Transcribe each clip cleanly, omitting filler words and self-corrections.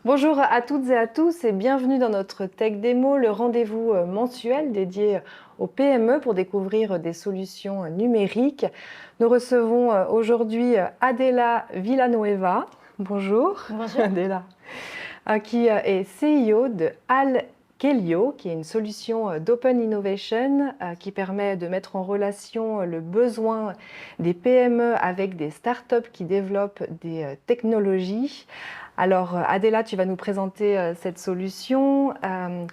Bonjour à toutes et à tous et bienvenue dans notre Tech Démo, le rendez-vous mensuel dédié aux PME pour découvrir des solutions numériques. Nous recevons aujourd'hui Adela Villanueva. Bonjour Bonjour. Adela, qui est CEO de Alkelio, qui est une solution d'open innovation qui permet de mettre en relation le besoin des PME avec des startups qui développent des technologies. Alors Adela, tu vas nous présenter cette solution,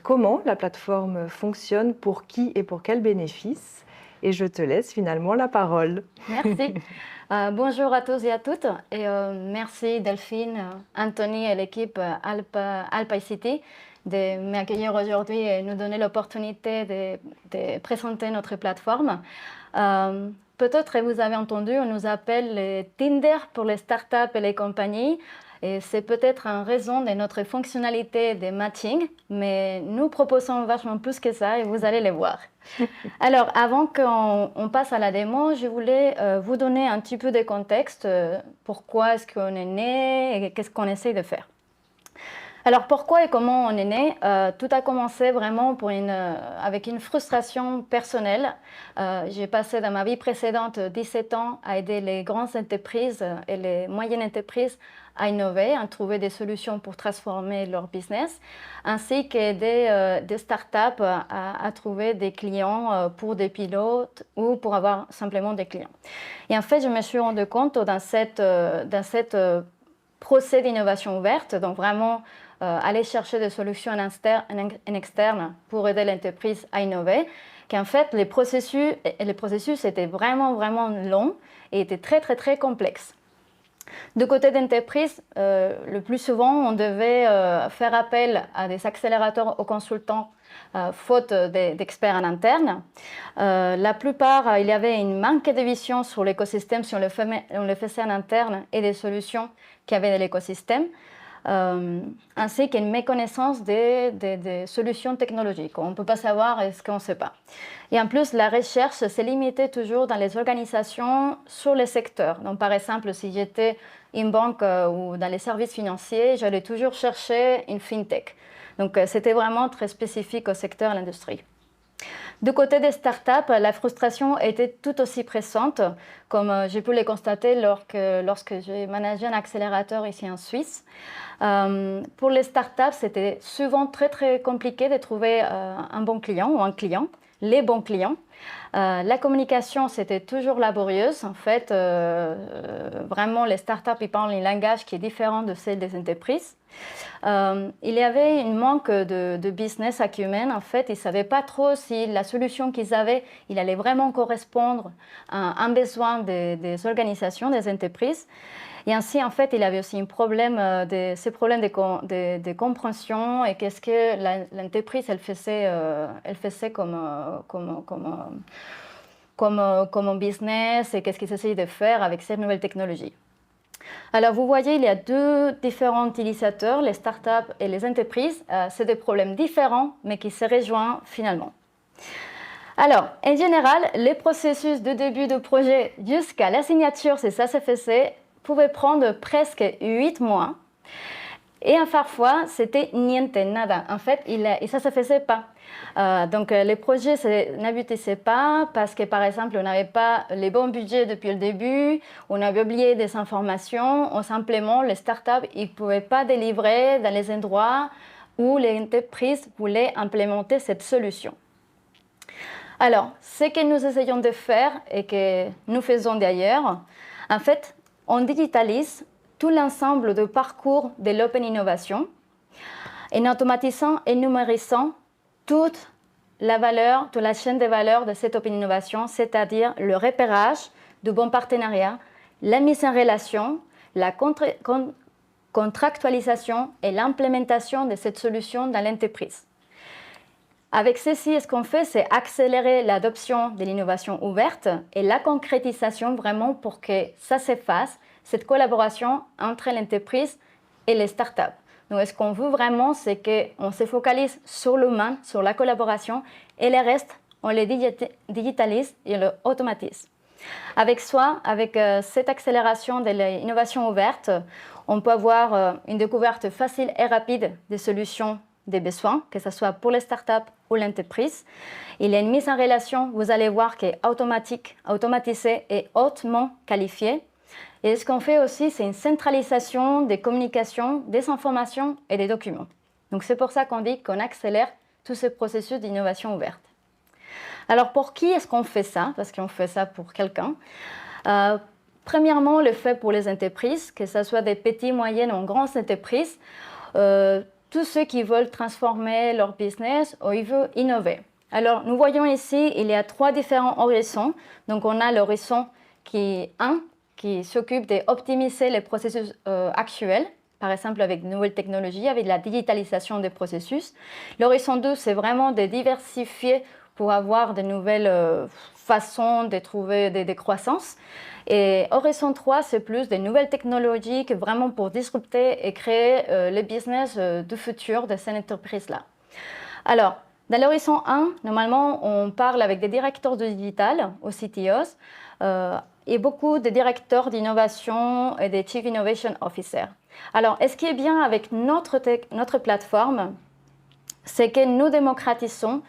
comment la plateforme fonctionne, pour qui et pour quels bénéfices. Et je te laisse finalement la parole. Merci. Bonjour à tous et à toutes. Et merci Delphine, Anthony et l'équipe Alpa ICT de m'accueillir aujourd'hui et nous donner l'opportunité de présenter notre plateforme. Peut-être vous avez entendu, on nous appelle les Tinder pour les startups et les compagnies. Et c'est peut-être en raison de notre fonctionnalité de matching, mais nous proposons vachement plus que ça et vous allez les voir. Alors, avant qu'on passe à la démo, je voulais vous donner un petit peu de contexte. Pourquoi est-ce qu'on est né et qu'est-ce qu'on essaye de faire. Alors, pourquoi et comment on est né? Tout a commencé vraiment avec une frustration personnelle. J'ai passé dans ma vie précédente 17 ans à aider les grandes entreprises et les moyennes entreprises à innover, à trouver des solutions pour transformer leur business, ainsi qu'aider des startups à trouver des clients pour des pilotes ou pour avoir simplement des clients. Et en fait, je me suis rendu compte dans cette procès d'innovation ouverte, donc vraiment aller chercher des solutions en externe pour aider l'entreprise à innover, qu'en fait les processus étaient vraiment longs et étaient très complexes. Du côté d'entreprise, le plus souvent, on devait faire appel à des accélérateurs aux consultants, faute d'experts en interne. La plupart, il y avait une manque de vision sur l'écosystème si on le faisait en interne et des solutions qu'il y avait dans l'écosystème. Ainsi qu'une méconnaissance des solutions technologiques. On ne peut pas savoir ce qu'on ne sait pas. Et en plus, la recherche s'est limitée toujours dans les organisations sur les secteurs. Donc, par exemple, si j'étais une banque ou dans les services financiers, j'allais toujours chercher une fintech. Donc, c'était vraiment très spécifique au secteur, à l'industrie. Du côté des startups, la frustration était tout aussi pressante, comme j'ai pu le constater lorsque j'ai managé un accélérateur ici en Suisse. Pour les startups, c'était souvent très compliqué de trouver un bon client ou un client, les bons clients. La communication, c'était toujours laborieuse. En fait, vraiment, les startups, ils parlent un langage qui est différent de celle des entreprises. Il y avait un manque de business acumen. En fait, ils ne savaient pas trop si la solution qu'ils avaient, il allait vraiment correspondre à un besoin des organisations, des entreprises. Et ainsi, en fait, il y avait aussi ces problèmes de compréhension et qu'est-ce que l'entreprise elle faisait comme business et qu'est-ce qu'ils essayaient de faire avec ces nouvelles technologies. Alors, vous voyez, il y a deux différents utilisateurs, les startups et les entreprises. C'est des problèmes différents, mais qui se rejoignent finalement. Alors, en général, les processus de début de projet jusqu'à la signature, c'est ça se faisait, pouvait prendre presque 8 mois. Et parfois, c'était niente, nada. En fait, ça ne se faisait pas. Donc, les projets n'aboutissaient pas parce que, par exemple, on n'avait pas les bons budgets depuis le début, on avait oublié des informations, ou simplement, les startups, ils ne pouvaient pas délivrer dans les endroits où les entreprises voulaient implémenter cette solution. Alors, ce que nous essayons de faire et que nous faisons d'ailleurs, en fait, on digitalise tout l'ensemble de parcours de l'open innovation en automatisant et numérisant toute la chaîne de valeur de cette open innovation, c'est-à-dire le repérage du bon partenariat, la mise en relation, la contractualisation et l'implémentation de cette solution dans l'entreprise. Avec ceci, ce qu'on fait, c'est accélérer l'adoption de l'innovation ouverte et la concrétisation vraiment pour que ça se fasse, cette collaboration entre l'entreprise et les startups. Donc, ce qu'on veut vraiment, c'est qu'on se focalise sur l'humain, sur la collaboration, et le reste, on les digitalise et le automatise. Avec cette accélération de l'innovation ouverte, on peut avoir une découverte facile et rapide des solutions des besoins, que ce soit pour les startups ou l'entreprise. Il y a une mise en relation, vous allez voir, qui est automatique, automatisée et hautement qualifiée. Et ce qu'on fait aussi, c'est une centralisation des communications, des informations et des documents. Donc c'est pour ça qu'on dit qu'on accélère tout ce processus d'innovation ouverte. Alors pour qui est-ce qu'on fait ça? Parce qu'on fait ça pour quelqu'un. Premièrement, on le fait pour les entreprises, que ce soit des petites, moyennes ou grandes entreprises. Tous ceux qui veulent transformer leur business ou ils veulent innover. Alors nous voyons ici, il y a 3 différents horizons. Donc on a l'horizon qui s'occupe d'optimiser les processus actuels, par exemple avec de nouvelles technologies, avec la digitalisation des processus. L'horizon 2, c'est vraiment de diversifier pour avoir de nouvelles façons de trouver des croissances. Et Horizon 3, c'est plus des nouvelles technologies que vraiment pour disrupter et créer le business du futur de ces entreprises-là. Alors, dans l'horizon 1, normalement, on parle avec des directeurs de digital, ou CTOs, et beaucoup de directeurs d'innovation et des Chief Innovation Officers. Alors, ce qui est bien avec notre plateforme, c'est que nous démocratisons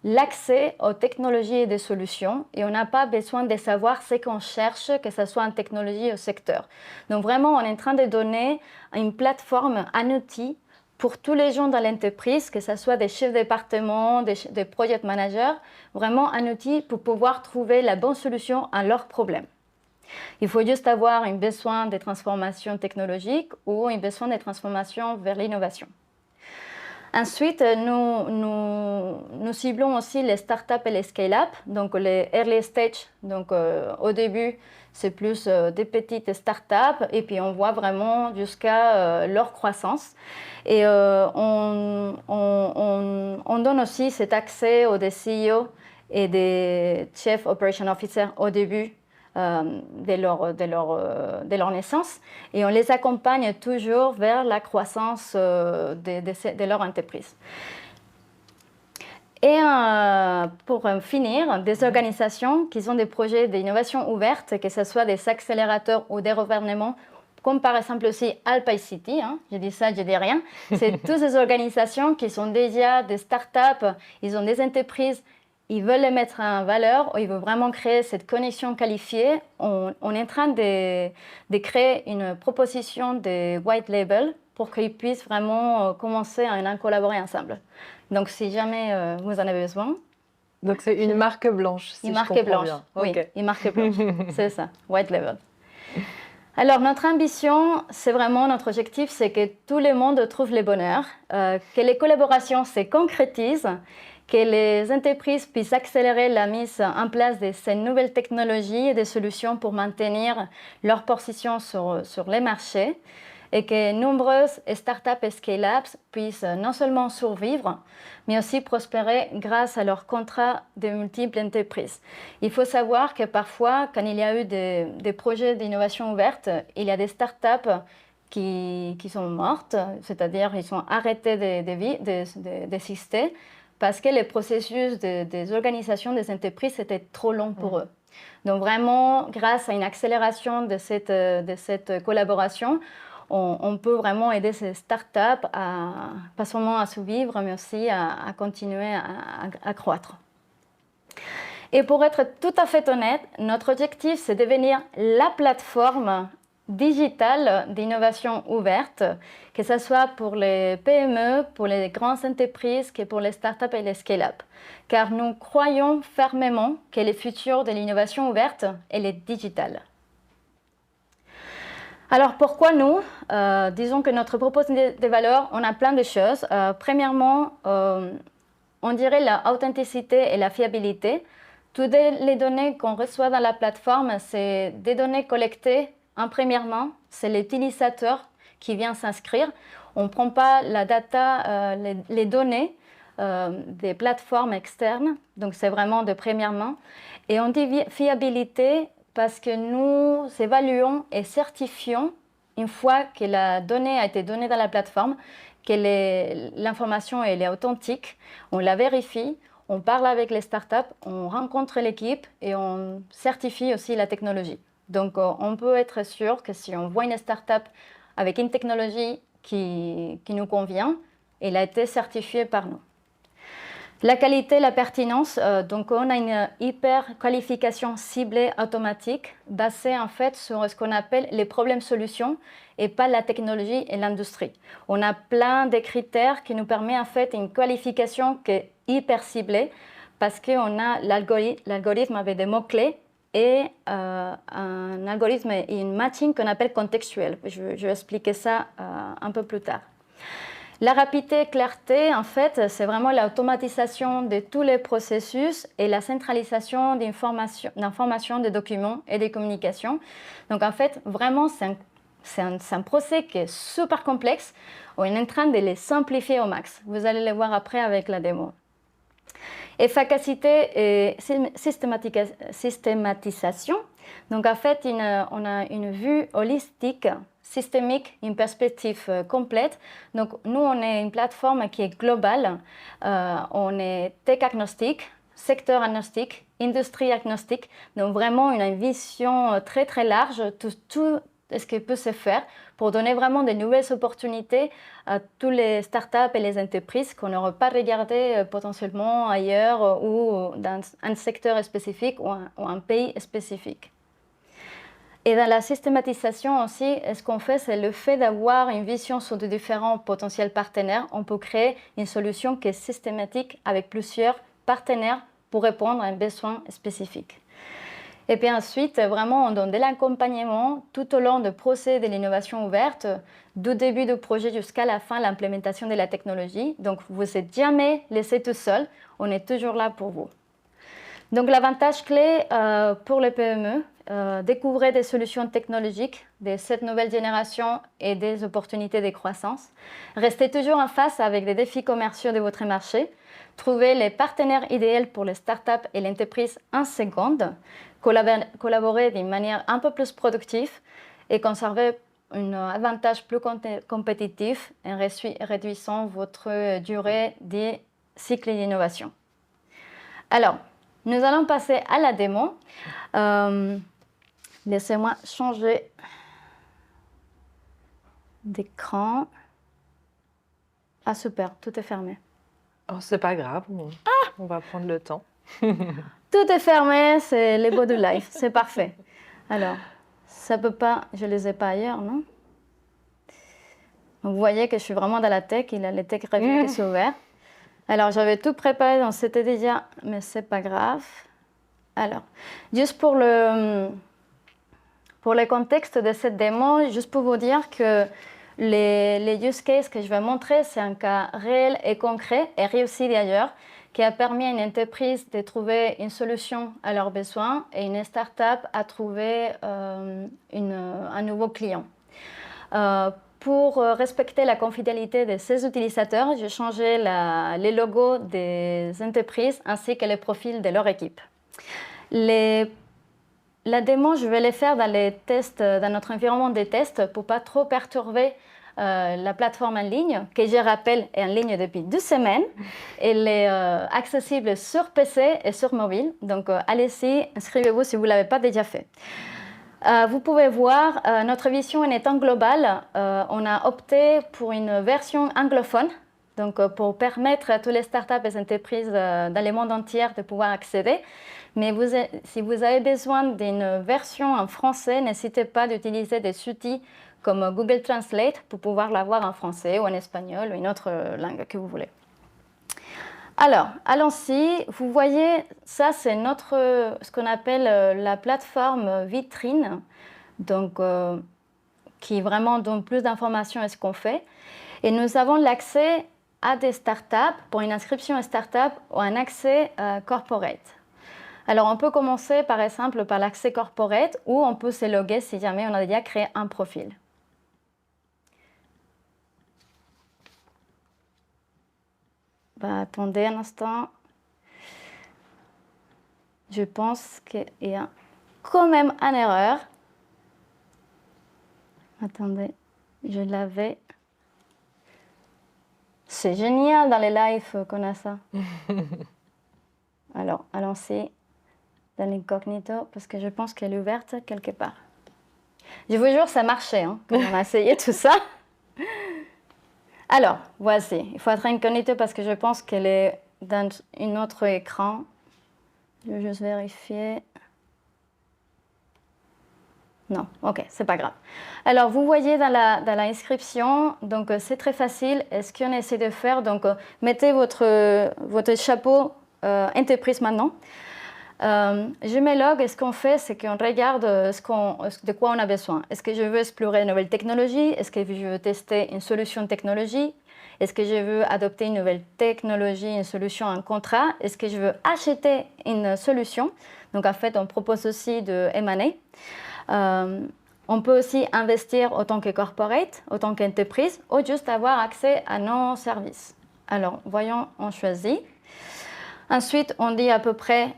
l'accès aux technologies et des solutions et on n'a pas besoin de savoir ce qu'on cherche, que ce soit en technologie ou secteur. Donc vraiment, on est en train de donner une plateforme, un outil pour tous les gens dans l'entreprise, que ce soit des chefs de département, des project managers, vraiment un outil pour pouvoir trouver la bonne solution à leurs problèmes. Il faut juste avoir un besoin de transformation technologique ou un besoin de transformation vers l'innovation. Ensuite, nous ciblons aussi les startups et les scale-up, donc les early stage. Donc, au début, c'est plus des petites startups et puis on voit vraiment jusqu'à leur croissance. Et on donne aussi cet accès aux des CEO et des Chief Operation Officers au début de leur naissance et on les accompagne toujours vers la croissance de leur entreprise. Et pour finir, des organisations qui ont des projets d'innovation ouverte, que ce soit des accélérateurs ou des gouvernements, comme par exemple aussi Alpine City, je dis ça, je dis rien, c'est toutes ces organisations qui sont déjà des startups, ils ont des entreprises. Ils veulent les mettre en valeur, ou ils veulent vraiment créer cette connexion qualifiée. On est en train de créer une proposition de white label pour qu'ils puissent vraiment commencer à collaborer ensemble. Donc, si jamais vous en avez besoin. Donc, c'est une marque blanche, si je comprends bien. Oui, une marque blanche, c'est ça, white label. Alors, notre ambition, c'est vraiment notre objectif, c'est que tout le monde trouve le bonheur, que les collaborations se concrétisent, que les entreprises puissent accélérer la mise en place de ces nouvelles technologies et des solutions pour maintenir leur position sur les marchés et que nombreuses startups et scale-ups puissent non seulement survivre, mais aussi prospérer grâce à leurs contrats de multiples entreprises. Il faut savoir que parfois, quand il y a eu des projets d'innovation ouverte, il y a des startups qui sont mortes, c'est-à-dire ils sont arrêtés d'exister, parce que les processus des organisations des entreprises étaient trop longs pour eux. Donc vraiment, grâce à une accélération de cette collaboration, on peut vraiment aider ces startups pas seulement à survivre, mais aussi à continuer à croître. Et pour être tout à fait honnête, notre objectif, c'est de devenir la plateforme digitale d'innovation ouverte, que ce soit pour les PME, pour les grandes entreprises, que pour les startups et les scale-up. Car nous croyons fermement que le futur de l'innovation ouverte, elle est digitale. Alors pourquoi nous? Disons que notre proposition de valeur, on a plein de choses. Premièrement, on dirait l'authenticité et la fiabilité. Toutes les données qu'on reçoit dans la plateforme, c'est des données collectées en première main. C'est l'utilisateur qui vient s'inscrire. On ne prend pas la data, les données des plateformes externes. Donc c'est vraiment de première main. Et on dit fiabilité parce que nous évaluons et certifions une fois que la donnée a été donnée dans la plateforme, que l'information est authentique, on la vérifie, on parle avec les startups, on rencontre l'équipe et on certifie aussi la technologie. Donc, on peut être sûr que si on voit une startup avec une technologie qui nous convient, elle a été certifiée par nous. La qualité, la pertinence, donc on a une hyper qualification ciblée automatique basée en fait sur ce qu'on appelle les problèmes-solutions et pas la technologie et l'industrie. On a plein de critères qui nous permettent en fait une qualification qui est hyper ciblée parce qu'on a l'algorithme avec des mots-clés et un algorithme et une matching qu'on appelle contextuel. Je vais expliquer ça un peu plus tard. La rapidité et clarté, en fait, c'est vraiment l'automatisation de tous les processus et la centralisation d'informations, des documents et des communications. Donc, en fait, vraiment, c'est un procès qui est super complexe. On est en train de les simplifier au max. Vous allez le voir après avec la démo. Efficacité et systématisation. Donc, en fait, on a une vue holistique, systémique, une perspective complète. Donc, nous, on est une plateforme qui est globale. On est tech agnostique, secteur agnostique, industrie agnostique. Donc, vraiment une vision très, très large, tout ce qui peut se faire pour donner vraiment de nouvelles opportunités à tous les startups et les entreprises qu'on n'aurait pas regardé potentiellement ailleurs ou dans un secteur spécifique ou un pays spécifique. Et dans la systématisation aussi, ce qu'on fait, c'est le fait d'avoir une vision sur de différents potentiels partenaires. On peut créer une solution qui est systématique avec plusieurs partenaires pour répondre à un besoin spécifique. Et puis ensuite, vraiment, on donne de l'accompagnement tout au long du procès de l'innovation ouverte, du début du projet jusqu'à la fin, l'implémentation de la technologie. Donc, vous n'êtes jamais laissé tout seul, on est toujours là pour vous. Donc, l'avantage clé pour les PME, découvrez des solutions technologiques de cette nouvelle génération et des opportunités de croissance. Restez toujours en face avec les défis commerciaux de votre marché. Trouvez les partenaires idéaux pour les startups et l'entreprise en seconde. Collaborer d'une manière un peu plus productive et conserver un avantage plus compétitif en réduisant votre durée des cycles d'innovation. Alors, nous allons passer à la démo. Laissez-moi changer d'écran. Ah super, tout est fermé. Oh, c'est pas grave, on va prendre le temps. Tout est fermé, c'est les beaux de live, c'est parfait. Alors, ça peut pas, je les ai pas ailleurs, non? Vous voyez que je suis vraiment dans la tech, il a les tech reviews qui sont ouverts. Alors, j'avais tout préparé, donc c'était déjà, mais c'est pas grave. Alors, juste pour le contexte de cette démo, juste pour vous dire que les use cases que je vais montrer, c'est un cas réel et concret et réussi d'ailleurs, qui a permis à une entreprise de trouver une solution à leurs besoins et une start-up à trouver un nouveau client. Pour respecter la confidélité de ses utilisateurs, j'ai changé les logos des entreprises ainsi que les profils de leur équipe. La démo, je vais les faire dans les tests, dans notre environnement de tests pour ne pas trop perturber la plateforme en ligne, que je rappelle est en ligne depuis 2 semaines. Elle est accessible sur PC et sur mobile. Donc, allez-y, inscrivez-vous si vous ne l'avez pas déjà fait. Vous pouvez voir, notre vision en étant globale, on a opté pour une version anglophone, donc pour permettre à toutes les startups et entreprises dans le monde entier de pouvoir accéder. Mais si vous avez besoin d'une version en français, n'hésitez pas d'utiliser des outils comme Google Translate pour pouvoir l'avoir en français ou en espagnol ou une autre langue que vous voulez. Alors, allons-y. Vous voyez, ça c'est ce qu'on appelle la plateforme vitrine, donc qui vraiment donne plus d'informations à ce qu'on fait. Et nous avons l'accès à des startups pour une inscription à startup ou un accès corporate. Alors, on peut commencer par exemple par l'accès corporate ou on peut se loguer si jamais on a déjà créé un profil. Attendez un instant. Je pense qu'il y a quand même une erreur. Attendez, je l'avais. C'est génial dans les lives qu'on a ça. Alors, allons-y dans l'incognito parce que je pense qu'elle est ouverte quelque part. Je vous jure, ça marchait hein, quand on a essayé tout ça. Alors, voici. Il faut être incognito parce que je pense qu'elle est dans un autre écran. Je vais juste vérifier. Non, ok, c'est pas grave. Alors, vous voyez dans l'inscription, donc c'est très facile. Et ce qu'on essaie de faire, donc mettez votre chapeau entreprise maintenant. Je me log et ce qu'on fait, c'est qu'on regarde de quoi on a besoin. Est-ce que je veux explorer une nouvelle technologie? Est-ce que je veux tester une solution technologie? Est-ce que je veux adopter une nouvelle technologie, une solution, un contrat? Est-ce que je veux acheter une solution? Donc en fait, on propose aussi de M&A. On peut aussi investir autant que corporate, autant qu'entreprise, ou juste avoir accès à nos services. Alors, voyons, on choisit. Ensuite, on dit à peu près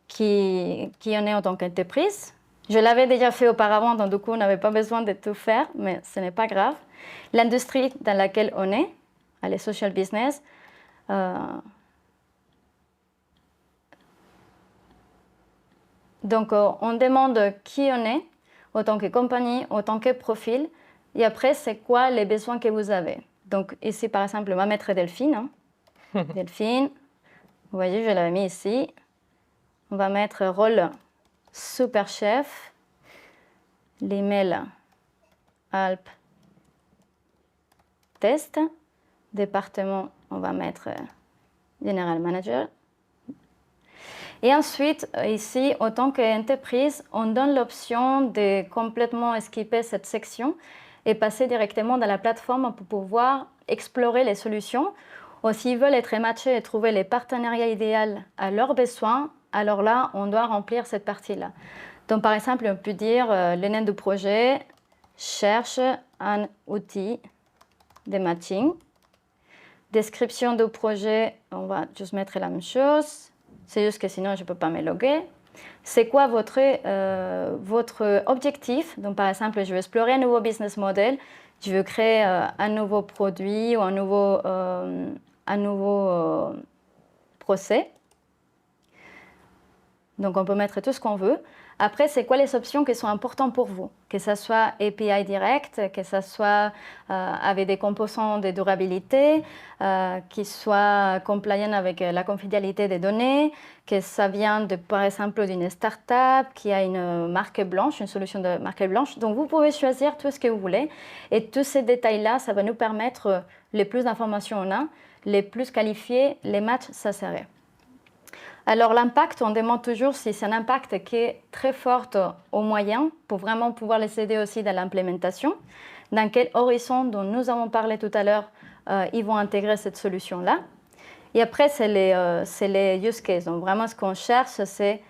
qui on est en tant qu'entreprise. Je l'avais déjà fait auparavant, donc du coup, on n'avait pas besoin de tout faire, mais ce n'est pas grave. L'industrie dans laquelle on est, les social business. Donc, on demande qui on est, autant que compagnie, autant que profil, et après, c'est quoi les besoins que vous avez. Donc, ici, par exemple, on va mettre Delphine. Hein. Delphine, vous voyez, je l'avais mis ici. On va mettre rôle super chef, l'email Alp test, département, on va mettre general manager. Et ensuite, ici, en tant qu'entreprise, on donne l'option de complètement skipper cette section et passer directement dans la plateforme pour pouvoir explorer les solutions. Ou s'ils veulent être matchés et trouver les partenariats idéaux à leurs besoins, alors là, on doit remplir cette partie-là. Donc, par exemple, on peut dire le nom du projet cherche un outil de matching. Description du projet, on va juste mettre la même chose. C'est juste que sinon, je ne peux pas me loguer. C'est quoi votre objectif? Donc, par exemple, je veux explorer un nouveau business model. Je veux créer un nouveau produit ou un nouveau procès. Donc, on peut mettre tout ce qu'on veut. Après, c'est quoi les options qui sont importantes pour vous? Que ce soit API direct, que ce soit avec des composants de durabilité, qui soit compliant avec la confidentialité des données, que ça vient, par exemple, d'une start-up qui a une marque blanche, une solution de marque blanche. Donc, vous pouvez choisir tout ce que vous voulez. Et tous ces détails-là, ça va nous permettre, les plus d'informations on a, les plus qualifiés, les matchs, ça serait. Alors l'impact, on demande toujours si c'est un impact qui est très fort au moyen pour vraiment pouvoir les aider aussi dans l'implémentation. Dans quel horizon dont nous avons parlé tout à l'heure, ils vont intégrer cette solution-là. Et après, c'est les use cases. Donc vraiment, ce qu'on cherche, c'est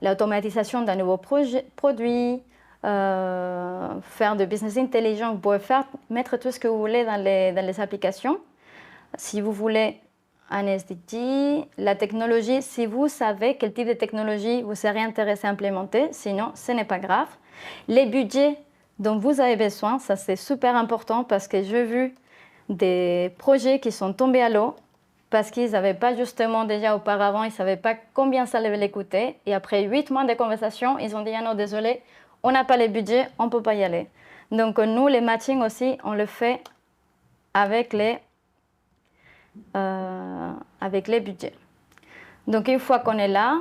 l'automatisation d'un nouveau produit, faire de business intelligent. Vous pouvez mettre tout ce que vous voulez dans les applications. Si vous voulez un SDG, la technologie, si vous savez quel type de technologie vous serez intéressé à implémenter, sinon ce n'est pas grave. Les budgets dont vous avez besoin, ça c'est super important parce que j'ai vu des projets qui sont tombés à l'eau parce qu'ils n'avaient pas justement déjà auparavant, ils ne savaient pas combien ça allait les coûter. Et après 8 mois de conversation, ils ont dit ah non, désolé, on n'a pas les budgets, on ne peut pas y aller. Donc nous, les matchings aussi, on le fait avec les budgets. Donc une fois qu'on est là,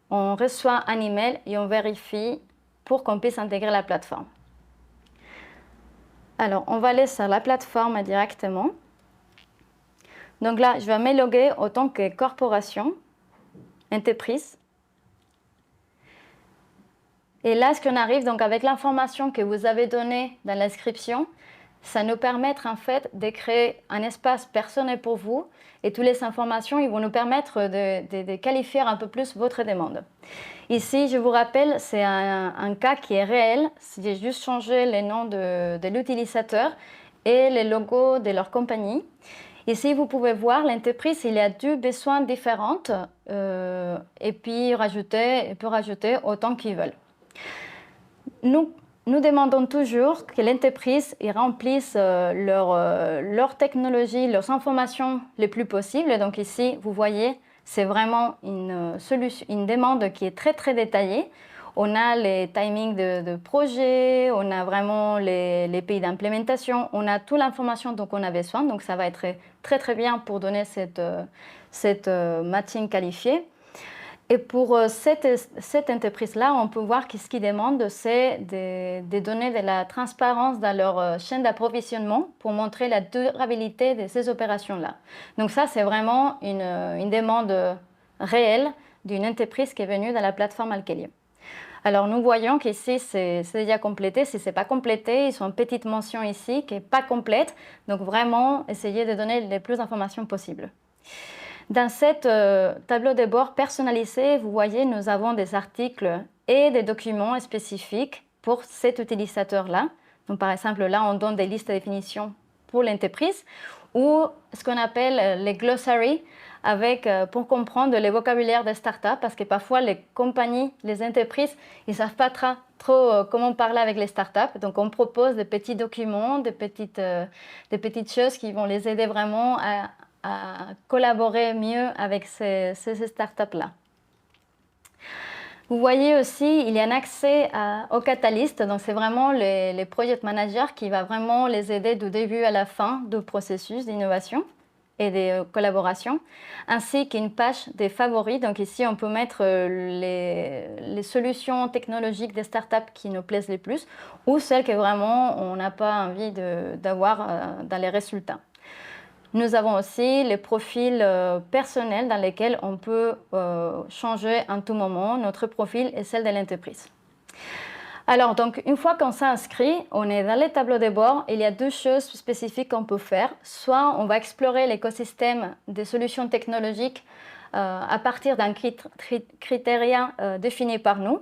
on reçoit un email et on vérifie pour qu'on puisse intégrer la plateforme. Alors, on va aller sur la plateforme directement. Donc là, je vais me loguer en tant que corporation, entreprise. Et là, ce qu'on arrive, donc avec l'information que vous avez donnée dans l'inscription, ça nous permet en fait de créer un espace personnel pour vous et toutes les informations, ils vont nous permettre de qualifier un peu plus votre demande. Ici, je vous rappelle, c'est un cas qui est réel. J'ai juste changé les noms de l'utilisateur et les logos de leur compagnie. Ici, vous pouvez voir l'entreprise, il y a deux besoins différents et puis il peut rajouter autant qu'ils veulent. Nous, nous demandons toujours que l'entreprise remplisse leur technologie, leurs informations les plus possibles. Donc ici, vous voyez, c'est vraiment une demande qui est très, très détaillée. On a les timings de projet, on a vraiment les pays d'implémentation, on a toute l'information dont on a besoin. Donc ça va être très, très bien pour donner cette matching qualifiée. Et pour cette entreprise-là, on peut voir que ce qu'ils demandent, c'est de donner de la transparence dans leur chaîne d'approvisionnement pour montrer la durabilité de ces opérations-là. Donc ça, c'est vraiment une demande réelle d'une entreprise qui est venue dans la plateforme Alkelio. Alors nous voyons qu'ici, c'est déjà complété. Si ce n'est pas complété, ils ont une petite mention ici qui n'est pas complète. Donc vraiment, essayez de donner les plus d'informations possibles. Dans cette tableau de bord personnalisé, vous voyez, nous avons des articles et des documents spécifiques pour cet utilisateur-là. Donc, par exemple, là, on donne des listes de définitions pour l'entreprise ou ce qu'on appelle les glossaries pour comprendre le vocabulaire des startups parce que parfois, les compagnies, les entreprises, ils ne savent pas trop comment parler avec les startups. Donc, on propose des petits documents, des petites choses qui vont les aider vraiment à collaborer mieux avec ces startups-là. Vous voyez aussi, il y a un accès au Catalyst, donc c'est vraiment les project managers qui va vraiment les aider du début à la fin du processus d'innovation et de collaboration, ainsi qu'une page des favoris. Donc ici, on peut mettre les solutions technologiques des startups qui nous plaisent les plus ou celles que vraiment on n'a pas envie d'avoir dans les résultats. Nous avons aussi les profils personnels dans lesquels on peut changer en tout moment notre profil et celle de l'entreprise. Alors, donc, une fois qu'on s'est inscrit, on est dans les tableaux de bord. Il y a deux choses spécifiques qu'on peut faire. Soit on va explorer l'écosystème des solutions technologiques à partir d'un critère défini par nous.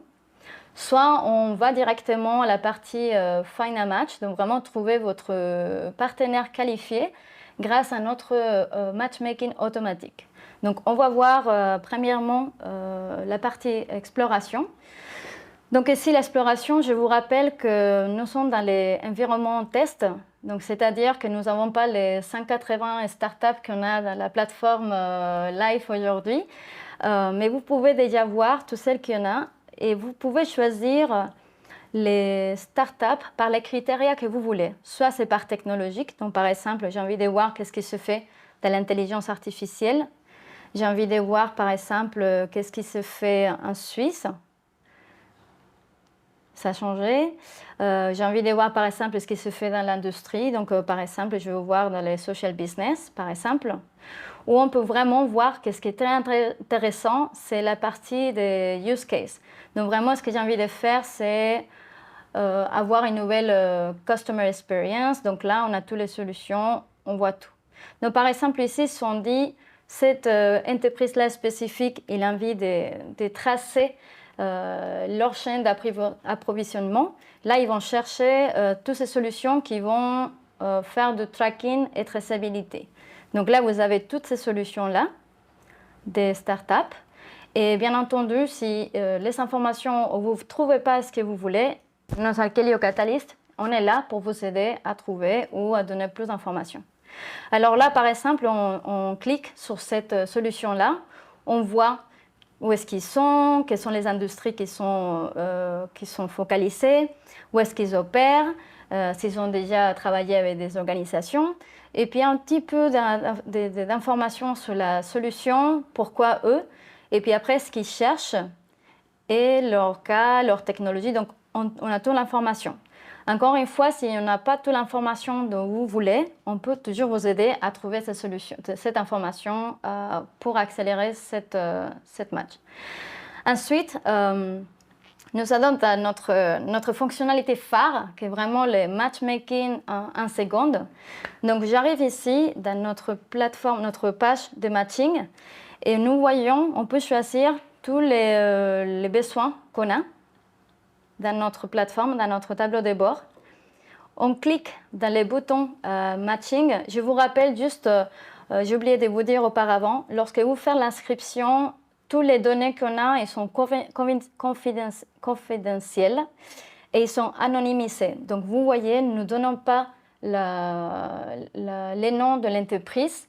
Soit on va directement à la partie Find a Match, donc vraiment trouver votre partenaire qualifié grâce à notre matchmaking automatique. Donc on va voir premièrement la partie exploration. Donc ici l'exploration, je vous rappelle que nous sommes dans les environnements test, donc c'est-à-dire que nous n'avons pas les 180 startups qu'on a dans la plateforme live aujourd'hui, mais vous pouvez déjà voir toutes celles qu'il y en a et vous pouvez choisir les startups par les critères que vous voulez. Soit c'est par technologique, donc par exemple, j'ai envie de voir qu'est-ce qui se fait de l'intelligence artificielle. J'ai envie de voir par exemple qu'est-ce qui se fait en Suisse. Ça a changé. J'ai envie de voir par exemple ce qui se fait dans l'industrie. Donc par exemple, je vais voir dans les social business, par exemple. Où on peut vraiment voir que ce qui est très intéressant, c'est la partie des use cases. Donc vraiment, ce que j'ai envie de faire, c'est avoir une nouvelle customer experience. Donc là, on a toutes les solutions, on voit tout. Donc par exemple, ici, si on dit cette entreprise-là spécifique, il a envie de tracer leur chaîne d'approvisionnement. Là, ils vont chercher toutes ces solutions qui vont faire du tracking et traçabilité. Donc là, vous avez toutes ces solutions-là des startups. Et bien entendu, si les informations, vous ne trouvez pas ce que vous voulez, dans Alkelio Catalyst, on est là pour vous aider à trouver ou à donner plus d'informations. Alors là, par exemple, on clique sur cette solution-là, on voit où est-ce qu'ils sont, quelles sont les industries qui sont focalisées, où est-ce qu'ils opèrent, s'ils ont déjà travaillé avec des organisations, et puis un petit peu d'informations sur la solution, pourquoi eux, et puis après ce qu'ils cherchent et leur cas, leur technologie. Donc on a toute l'information. Encore une fois, si on n'a pas toute l'information dont vous voulez, on peut toujours vous aider à trouver cette information pour accélérer cette match. Ensuite, nous allons à notre fonctionnalité phare, qui est vraiment le matchmaking en seconde. Donc j'arrive ici dans notre plateforme, notre page de matching, et nous voyons, on peut choisir tous les besoins qu'on a dans notre plateforme, dans notre tableau de bord. On clique dans les boutons matching. Je vous rappelle juste, j'ai oublié de vous dire auparavant, lorsque vous faites l'inscription, toutes les données qu'on a elles sont confidentielles et ils sont anonymisés. Donc vous voyez, nous ne donnons pas les noms de l'entreprise.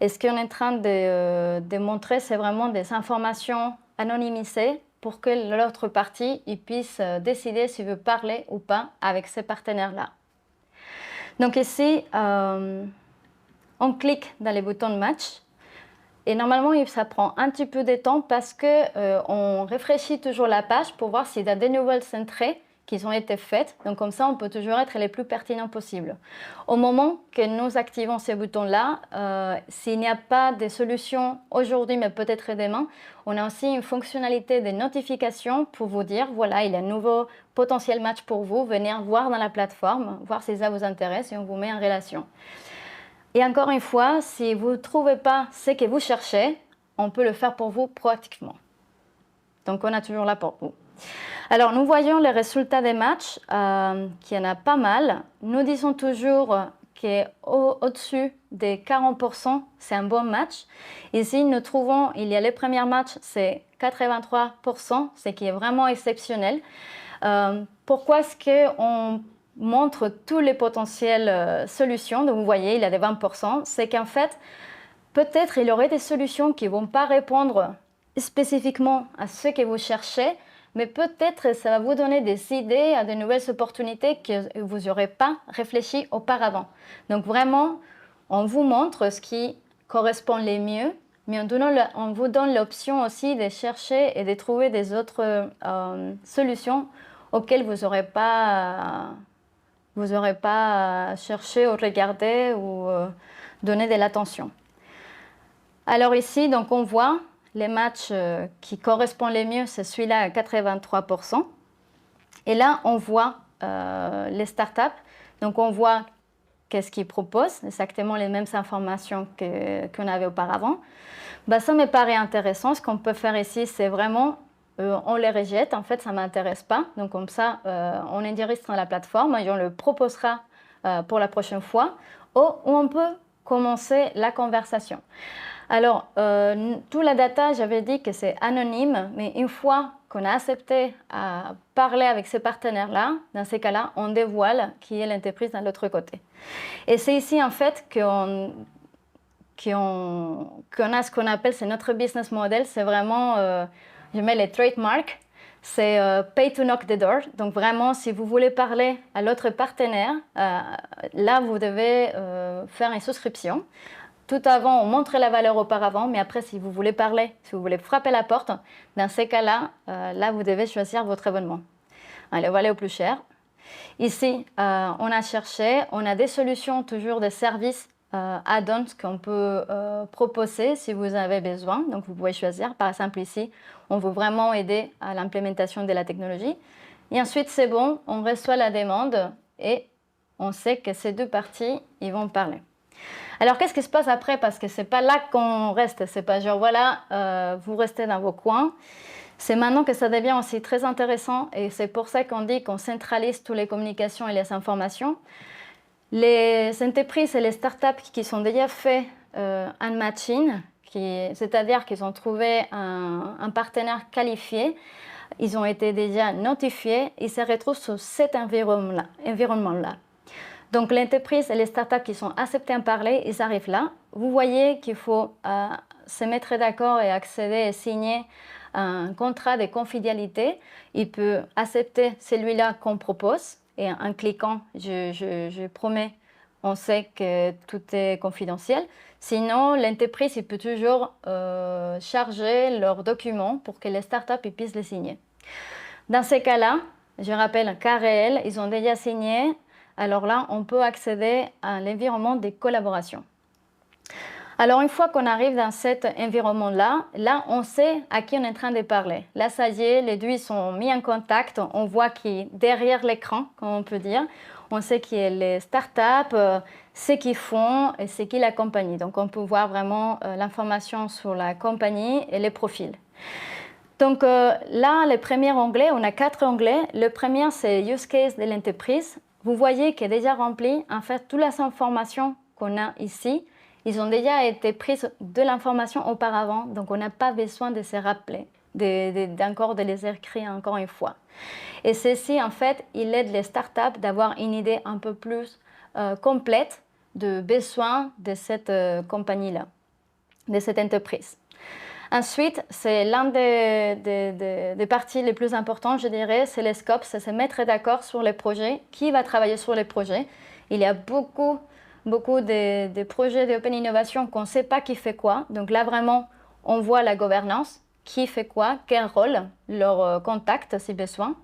Et ce qu'on est en train de montrer, c'est vraiment des informations anonymisées pour que l'autre partie puisse décider s'il veut parler ou pas avec ces partenaires-là. Donc ici, on clique dans les boutons de match. Et normalement, ça prend un petit peu de temps parce qu'on réfléchit toujours la page pour voir s'il y a des nouvelles entrées qui ont été faites. Donc comme ça, on peut toujours être les plus pertinents possibles. Au moment que nous activons ces boutons-là, s'il n'y a pas de solution aujourd'hui, mais peut-être demain, on a aussi une fonctionnalité de notification pour vous dire, voilà, il y a un nouveau potentiel match pour vous, venez voir dans la plateforme, voir si ça vous intéresse et on vous met en relation. Et encore une fois, si vous ne trouvez pas ce que vous cherchez, on peut le faire pour vous proactivement. Donc on est toujours là pour vous. Alors, nous voyons les résultats des matchs, qu'il y en a pas mal. Nous disons toujours qu'au-dessus des 40%, c'est un bon match. Ici, nous trouvons, il y a les premiers matchs, c'est 83%, ce qui est vraiment exceptionnel. Pourquoi est-ce qu'on montre tous les potentielles solutions? Donc, vous voyez, il y a des 20%. C'est qu'en fait, peut-être il y aurait des solutions qui ne vont pas répondre spécifiquement à ce que vous cherchez, mais peut-être ça va vous donner des idées à de nouvelles opportunités que vous n'aurez pas réfléchi auparavant. Donc vraiment, on vous montre ce qui correspond le mieux, mais on vous donne l'option aussi de chercher et de trouver des autres solutions auxquelles vous n'aurez pas cherché ou regardé ou donné de l'attention. Alors ici, donc on voit les matchs qui correspondent le mieux, c'est celui-là à 83%. Et là, on voit les startups. Donc, on voit qu'est-ce qu'ils proposent, exactement les mêmes informations qu'on avait auparavant. Ça me paraît intéressant. Ce qu'on peut faire ici, c'est vraiment, on les rejette. En fait, ça ne m'intéresse pas. Donc, comme ça, on enregistre dans la plateforme et on le proposera pour la prochaine fois. Ou on peut commencer la conversation. Alors, toute la data, j'avais dit que c'est anonyme, mais une fois qu'on a accepté à parler avec ces partenaires-là, dans ces cas-là, on dévoile qui est l'entreprise de l'autre côté. Et c'est ici, en fait, qu'on a ce qu'on appelle, c'est notre business model, c'est vraiment, je mets les trademarks, c'est pay to knock the door. Donc vraiment, si vous voulez parler à l'autre partenaire, là, vous devez faire une souscription. Tout avant, on montre la valeur auparavant, mais après, si vous voulez parler, si vous voulez frapper la porte, dans ces cas-là, là, vous devez choisir votre abonnement. Allez, on va aller au plus cher. Ici, on a cherché, on a des solutions, toujours des services add-ons qu'on peut proposer si vous en avez besoin. Donc, vous pouvez choisir. Par exemple, ici, on veut vraiment aider à l'implémentation de la technologie. Et ensuite, c'est bon, on reçoit la demande et on sait que ces deux parties, ils vont parler. Alors, qu'est-ce qui se passe après? Parce que ce n'est pas là qu'on reste. Ce n'est pas genre, voilà, vous restez dans vos coins. C'est maintenant que ça devient aussi très intéressant et c'est pour ça qu'on dit qu'on centralise toutes les communications et les informations. Les entreprises et les startups qui sont déjà fait un matching, c'est-à-dire qu'ils ont trouvé un partenaire qualifié, ils ont été déjà notifiés, ils se retrouvent sur cet environnement-là. Donc, l'entreprise et les startups qui sont acceptées à parler, ils arrivent là. Vous voyez qu'il faut se mettre d'accord et accéder et signer un contrat de confidentialité. Il peut accepter celui-là qu'on propose et en cliquant, je promets, on sait que tout est confidentiel. Sinon, l'entreprise il peut toujours charger leurs documents pour que les startups puissent les signer. Dans ces cas-là, je rappelle, un cas réel, ils ont déjà signé. Alors là, on peut accéder à l'environnement des collaborations. Alors, une fois qu'on arrive dans cet environnement-là, là, on sait à qui on est en train de parler. Là, ça y est, les deux sont mis en contact. On voit qui derrière l'écran, comme on peut dire. On sait qui est les startups, ce qu'ils font et ce qui la compagnie. Donc, on peut voir vraiment l'information sur la compagnie et les profils. Donc là, le premier onglet, on a 4 onglets. Le premier, c'est Use Case de l'entreprise. Vous voyez qu'il est déjà rempli. En fait, toutes les informations qu'on a ici, ils ont déjà été prises de l'information auparavant. Donc, on n'a pas besoin de se rappeler encore de les écrire encore une fois. Et ceci, en fait, il aide les startups d'avoir une idée un peu plus complète de besoins de cette compagnie-là, de cette entreprise. Ensuite, c'est l'un des parties les plus importantes, je dirais, c'est les scopes, c'est se mettre d'accord sur les projets, qui va travailler sur les projets. Il y a beaucoup de projets d'open innovation qu'on ne sait pas qui fait quoi. Donc là, vraiment, on voit la gouvernance, qui fait quoi, quel rôle, leur contact si besoin.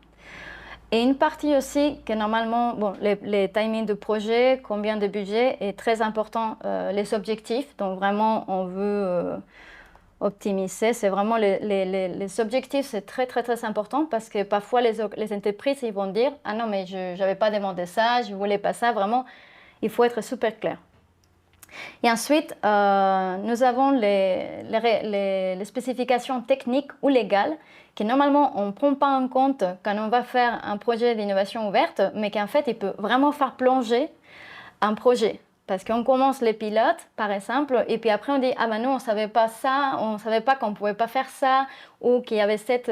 Et une partie aussi que normalement, bon, les timings de projet, combien de budget est très important, les objectifs. Donc vraiment, on veut optimiser. C'est vraiment les objectifs, c'est très important parce que parfois les entreprises, ils vont dire « Ah non, mais je n'avais pas demandé ça, je ne voulais pas ça ». Vraiment, il faut être super clair. Et ensuite, nous avons les spécifications techniques ou légales que normalement on ne prend pas en compte quand on va faire un projet d'innovation ouverte, mais qu'en fait, il peut vraiment faire plonger un projet. Parce qu'on commence les pilotes, par exemple, et puis après on dit « Ah ben nous, on ne savait pas ça, on ne savait pas qu'on ne pouvait pas faire ça, ou qu'il y avait cette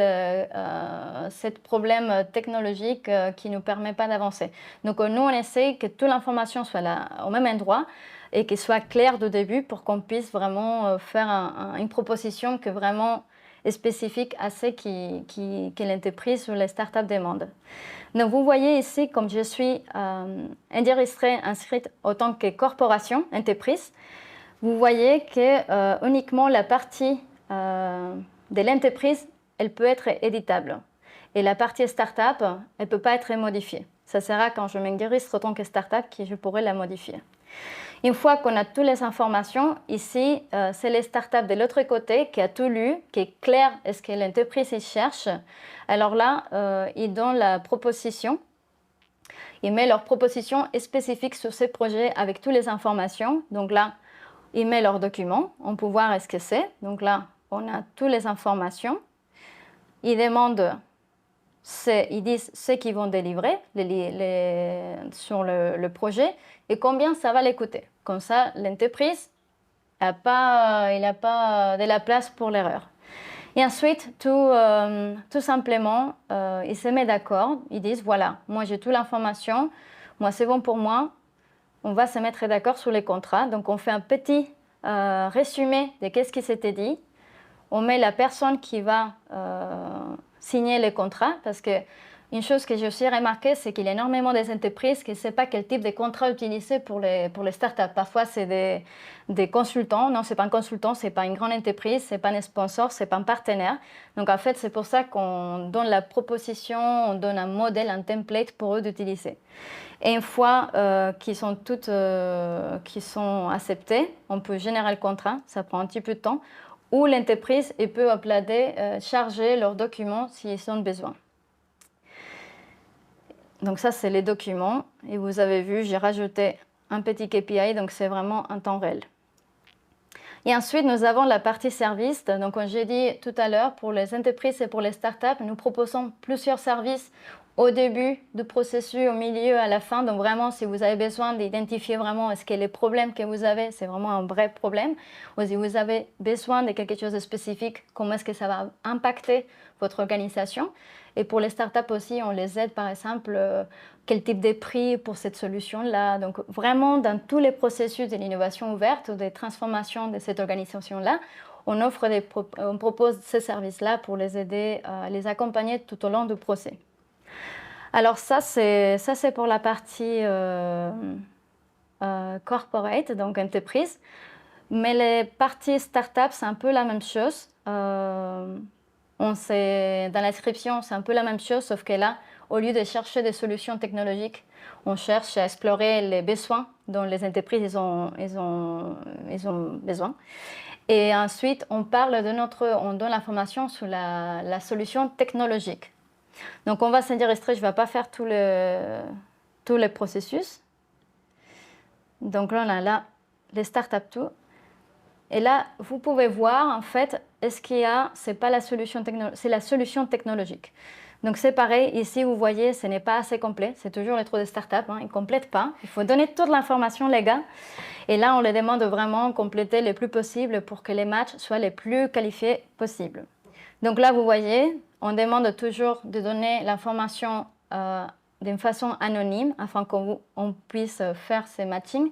problème technologique qui ne nous permet pas d'avancer. » Donc nous, on essaie que toute l'information soit là, au même endroit, et qu'elle soit claire du début pour qu'on puisse vraiment faire une proposition qui est vraiment spécifique à ce que l'entreprise ou les startups demandent. Donc vous voyez ici, comme je suis inscrite en tant que corporation, entreprise, vous voyez que uniquement la partie de l'entreprise, elle peut être éditable. Et la partie startup, elle ne peut pas être modifiée. Ça sera quand je m'enregistre en tant que startup que je pourrai la modifier. Une fois qu'on a toutes les informations, ici, c'est les startups de l'autre côté qui a tout lu, qui est clair est-ce que l'entreprise cherche. Alors là, ils donnent la proposition. Ils mettent leur proposition spécifique sur ces projets avec toutes les informations. Donc là, ils mettent leurs documents. On peut voir ce que c'est. Donc là, on a toutes les informations. Ils demandent, ils disent ce qu'ils vont délivrer sur le projet et combien ça va les coûter. Comme ça, l'entreprise n'a pas de la place pour l'erreur. Et ensuite, tout simplement, ils se mettent d'accord. Ils disent, voilà, moi j'ai toute l'information, moi c'est bon pour moi, on va se mettre d'accord sur les contrats. Donc on fait un petit résumé de qu'est-ce qui s'était dit. On met la personne qui va signer les contrats parce que une chose que j'ai aussi remarqué, c'est qu'il y a énormément d'entreprises qui ne savent pas quel type de contrat utiliser pour les startups. Parfois, c'est des consultants. Non, ce n'est pas un consultant, ce n'est pas une grande entreprise, ce n'est pas un sponsor, ce n'est pas un partenaire. Donc, en fait, c'est pour ça qu'on donne la proposition, on donne un modèle, un template pour eux d'utiliser. Et une fois qu'ils sont acceptés, on peut générer le contrat, ça prend un petit peu de temps, ou l'entreprise peut uploader, charger leurs documents s'ils ont besoin. Donc ça, c'est les documents. Et vous avez vu, j'ai rajouté un petit KPI, donc c'est vraiment un temps réel. Et ensuite, nous avons la partie service. Donc, comme j'ai dit tout à l'heure, pour les entreprises et pour les startups, nous proposons plusieurs services au début du processus, au milieu, à la fin. Donc, vraiment, si vous avez besoin d'identifier vraiment est-ce que les problèmes que vous avez, c'est vraiment un vrai problème, ou si vous avez besoin de quelque chose de spécifique, comment est-ce que ça va impacter votre organisation. Et pour les startups aussi, on les aide, par exemple, quel type de prix pour cette solution-là. Donc, vraiment, dans tous les processus de l'innovation ouverte ou des transformations de cette organisation-là, on propose ces services-là pour les aider à les accompagner tout au long du procès. Alors ça c'est pour la partie corporate, donc entreprise. Mais les parties startup, c'est un peu la même chose. Dans l'inscription, c'est un peu la même chose, sauf que là, au lieu de chercher des solutions technologiques, on cherche à explorer les besoins dont les entreprises ils ont besoin. Et ensuite, on donne l'information sur la solution technologique. Donc, on va s'enregistrer, je ne vais pas faire tous les processus. Donc là, on a là les startups tout. Et là, vous pouvez voir, en fait, c'est la solution technologique. Donc, c'est pareil, ici, vous voyez, ce n'est pas assez complet. C'est toujours les trous de startup, ils ne complètent pas. Il faut donner toute l'information, les gars. Et là, on les demande vraiment de compléter le plus possible pour que les matchs soient les plus qualifiés possibles. Donc là, vous voyez, on demande toujours de donner l'information d'une façon anonyme afin qu'on puisse faire ces matchings.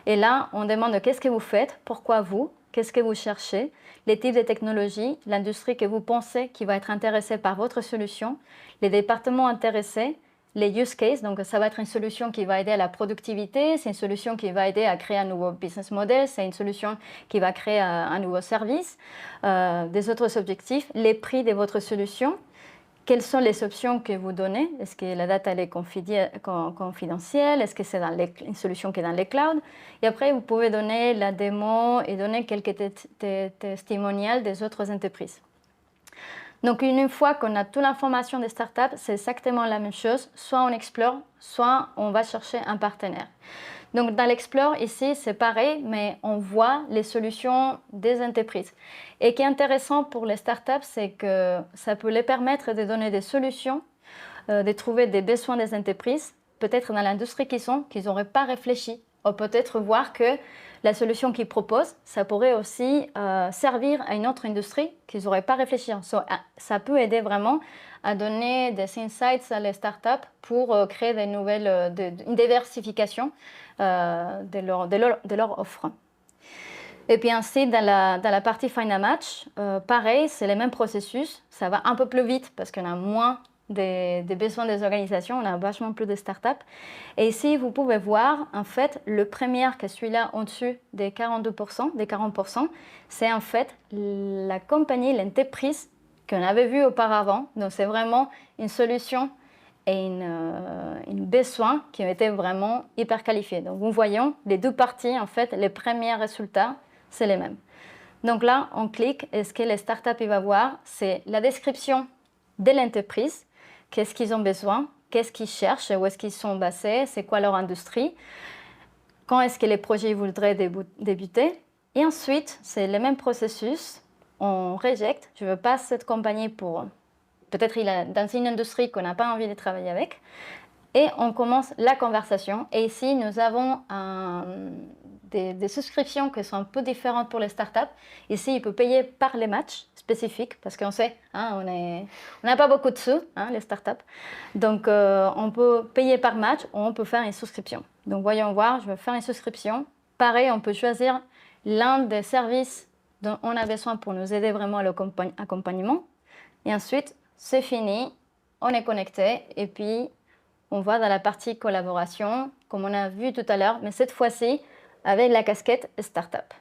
Et là, on demande qu'est-ce que vous faites, pourquoi vous, qu'est-ce que vous cherchez, les types de technologies, l'industrie que vous pensez qui va être intéressée par votre solution, les départements intéressés, les use cases, donc ça va être une solution qui va aider à la productivité, c'est une solution qui va aider à créer un nouveau business model, c'est une solution qui va créer un nouveau service, des autres objectifs, les prix de votre solution, quelles sont les options que vous donnez, est-ce que la data elle est confidentielle, est-ce que c'est une solution qui est dans les clouds, et après vous pouvez donner la démo et donner quelques testimonials des autres entreprises. Donc, une fois qu'on a toute l'information des startups, c'est exactement la même chose. Soit on explore, soit on va chercher un partenaire. Donc, dans l'explore, ici, c'est pareil, mais on voit les solutions des entreprises. Et ce qui est intéressant pour les startups, c'est que ça peut les permettre de donner des solutions, de trouver des besoins des entreprises, peut-être dans l'industrie qu'ils n'auraient pas réfléchi, ou peut-être voir que la solution qu'ils proposent, ça pourrait aussi servir à une autre industrie qu'ils n'auraient pas réfléchi. Ça peut aider vraiment à donner des insights à les startups pour créer des nouvelles, une diversification de leur offre. Et puis ensuite, dans la partie Find a Match, pareil, c'est le même processus. Ça va un peu plus vite parce qu'on a moins des besoins des organisations, on a vachement plus de startups. Et ici, vous pouvez voir, en fait, le premier, que celui-là au-dessus des 42%, des 40%, c'est en fait la compagnie, l'entreprise qu'on avait vue auparavant. Donc, c'est vraiment une solution et une besoin qui ont été vraiment hyper qualifiés. Donc, vous voyez, les deux parties, en fait, les premiers résultats, c'est les mêmes. Donc là, on clique et ce que les startups vont voir, c'est la description de l'entreprise, qu'est-ce qu'ils ont besoin, qu'est-ce qu'ils cherchent, où est-ce qu'ils sont basés, c'est quoi leur industrie, quand est-ce que les projets voudraient débuter. Et ensuite, c'est le même processus, on rejette, je ne veux pas cette compagnie pour... Peut-être il est dans une industrie qu'on n'a pas envie de travailler avec. Et on commence la conversation. Et ici, nous avons des souscriptions qui sont un peu différentes pour les startups. Ici, il peut payer par les matchs spécifiques parce qu'on sait, hein, on n'a pas beaucoup de sous, hein, les startups. Donc, on peut payer par match ou on peut faire une souscription. Donc, voyons voir, je vais faire une souscription. Pareil, on peut choisir l'un des services dont on a besoin pour nous aider vraiment à l'accompagnement. Et ensuite, c'est fini, on est connecté et puis on va dans la partie collaboration, comme on a vu tout à l'heure, mais cette fois-ci avec la casquette Startup.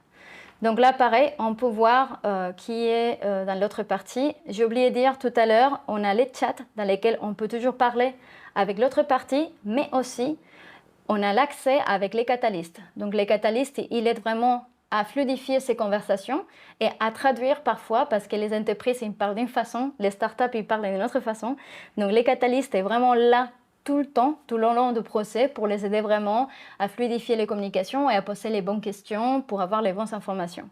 Donc là, pareil, on peut voir qui est dans l'autre partie. J'ai oublié de dire tout à l'heure, on a les chats dans lesquels on peut toujours parler avec l'autre partie, mais aussi on a l'accès avec les catalystes. Donc les catalystes, ils aident vraiment à fluidifier ces conversations et à traduire parfois parce que les entreprises ils parlent d'une façon, les startups ils parlent d'une autre façon. Donc les catalystes sont vraiment là tout le temps, tout le long du procès pour les aider vraiment à fluidifier les communications et à poser les bonnes questions pour avoir les bonnes informations.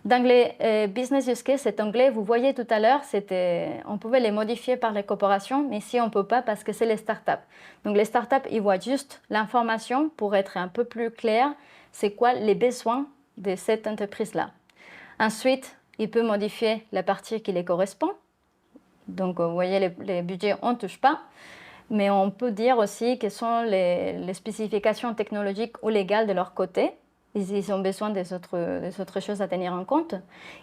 Dans les business use case, cet onglet, vous voyez tout à l'heure, on pouvait les modifier par les corporations, mais ici on ne peut pas parce que c'est les startups. Donc les startups, ils voient juste l'information pour être un peu plus clair, c'est quoi les besoins de cette entreprise-là. Ensuite, il peut modifier la partie qui les correspond. Donc, vous voyez, les budgets, on ne touche pas. Mais on peut dire aussi quelles sont les spécifications technologiques ou légales de leur côté. Ils ont besoin des autres choses à tenir en compte.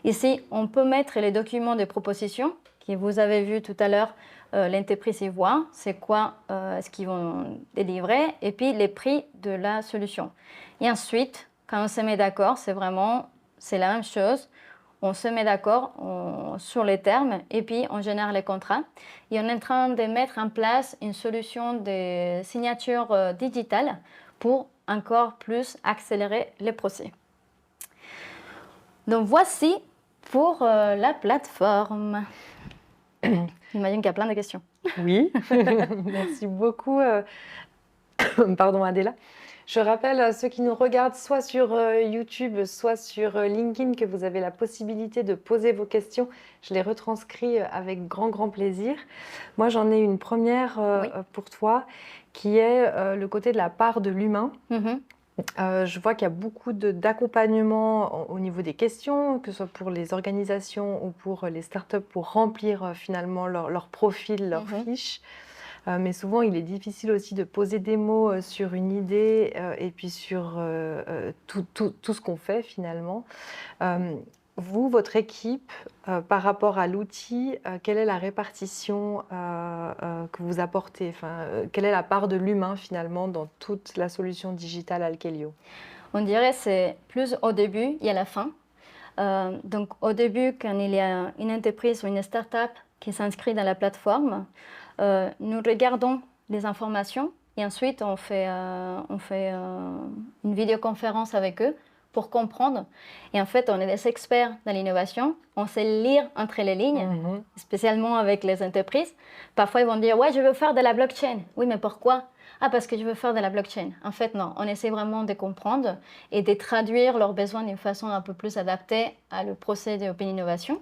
Ici, on peut mettre les documents de proposition que vous avez vu tout à l'heure. L'entreprise y voit, c'est quoi ce qu'ils vont délivrer, et puis les prix de la solution. Et ensuite, quand on se met d'accord, c'est la même chose. On se met d'accord sur les termes et puis on génère les contrats. Et on est en train de mettre en place une solution de signature digitale pour encore plus accélérer les procès. Donc voici pour la plateforme. J'imagine qu'il y a plein de questions. Oui, merci beaucoup. Pardon Adela. Je rappelle à ceux qui nous regardent soit sur YouTube, soit sur LinkedIn que vous avez la possibilité de poser vos questions. Je les retranscris avec grand plaisir. Moi, j'en ai une première Oui. pour toi qui est le côté de la part de l'humain. Mm-hmm. Je vois qu'il y a beaucoup d'accompagnement au niveau des questions, que ce soit pour les organisations ou pour les startups, pour remplir finalement leur profil, leurs Mhm. fiches. Mais souvent, il est difficile aussi de poser des mots sur une idée et puis sur tout ce qu'on fait finalement. Euh, Vous, votre équipe, par rapport à l'outil, quelle est la répartition que vous apportez? Enfin, quelle est la part de l'humain finalement dans toute la solution digitale Alkelio? On dirait que c'est plus au début et à la fin. Donc au début, quand il y a une entreprise ou une start-up qui s'inscrit dans la plateforme, nous regardons les informations et ensuite on fait une vidéoconférence avec eux pour comprendre. Et en fait, on est des experts dans l'innovation, on sait lire entre les lignes, Mhm. spécialement avec les entreprises. Parfois, ils vont dire, ouais, je veux faire de la blockchain. Oui, mais pourquoi? Ah, parce que je veux faire de la blockchain. En fait, non, on essaie vraiment de comprendre et de traduire leurs besoins d'une façon un peu plus adaptée à le procès d'open innovation.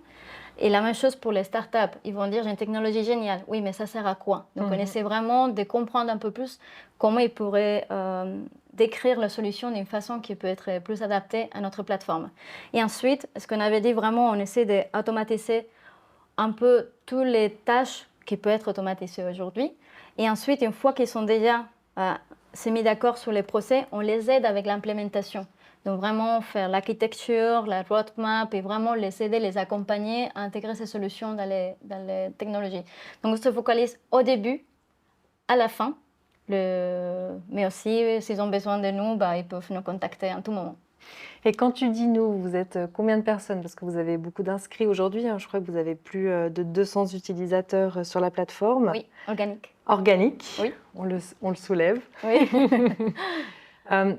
Et la même chose pour les startups. Ils vont dire, j'ai une technologie géniale. Oui, mais ça sert à quoi? Donc, on Mhm. essaie vraiment de comprendre un peu plus comment ils pourraient décrire la solution d'une façon qui peut être plus adaptée à notre plateforme. Et ensuite, ce qu'on avait dit vraiment, on essaie d'automatiser un peu toutes les tâches qui peuvent être automatisées aujourd'hui. Et ensuite, une fois qu'ils sont déjà s'est mis d'accord sur les procès, on les aide avec l'implémentation. Donc vraiment faire l'architecture, la roadmap et vraiment les aider, les accompagner à intégrer ces solutions dans les technologies. Donc on se focalise au début, à la fin, mais aussi s'ils ont besoin de nous, bah, ils peuvent nous contacter à tout moment. Et quand tu dis nous, vous êtes combien de personnes? Parce que vous avez beaucoup d'inscrits aujourd'hui, hein. Je crois que vous avez plus de 200 utilisateurs sur la plateforme. Oui, organique. Organique, Oui, on le soulève. oui.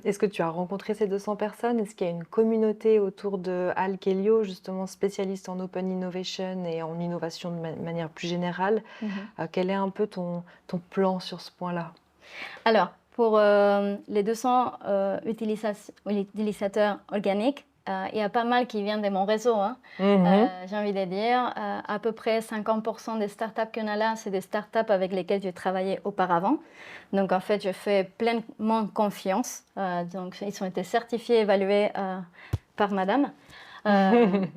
Est-ce que tu as rencontré ces 200 personnes? Est-ce qu'il y a une communauté autour de Alkelio, justement spécialiste en open innovation et en innovation de manière plus générale? Mhm. Quel est un peu ton plan sur ce point-là? Alors, pour les 200 utilisateurs organiques, il y a pas mal qui viennent de mon réseau, hein. Mhm. J'ai envie de dire, à peu près 50% des startups qu'on a là, c'est des startups avec lesquelles j'ai travaillé auparavant. Donc, en fait, je fais pleinement confiance. Donc, ils ont été certifiés, évalués par madame.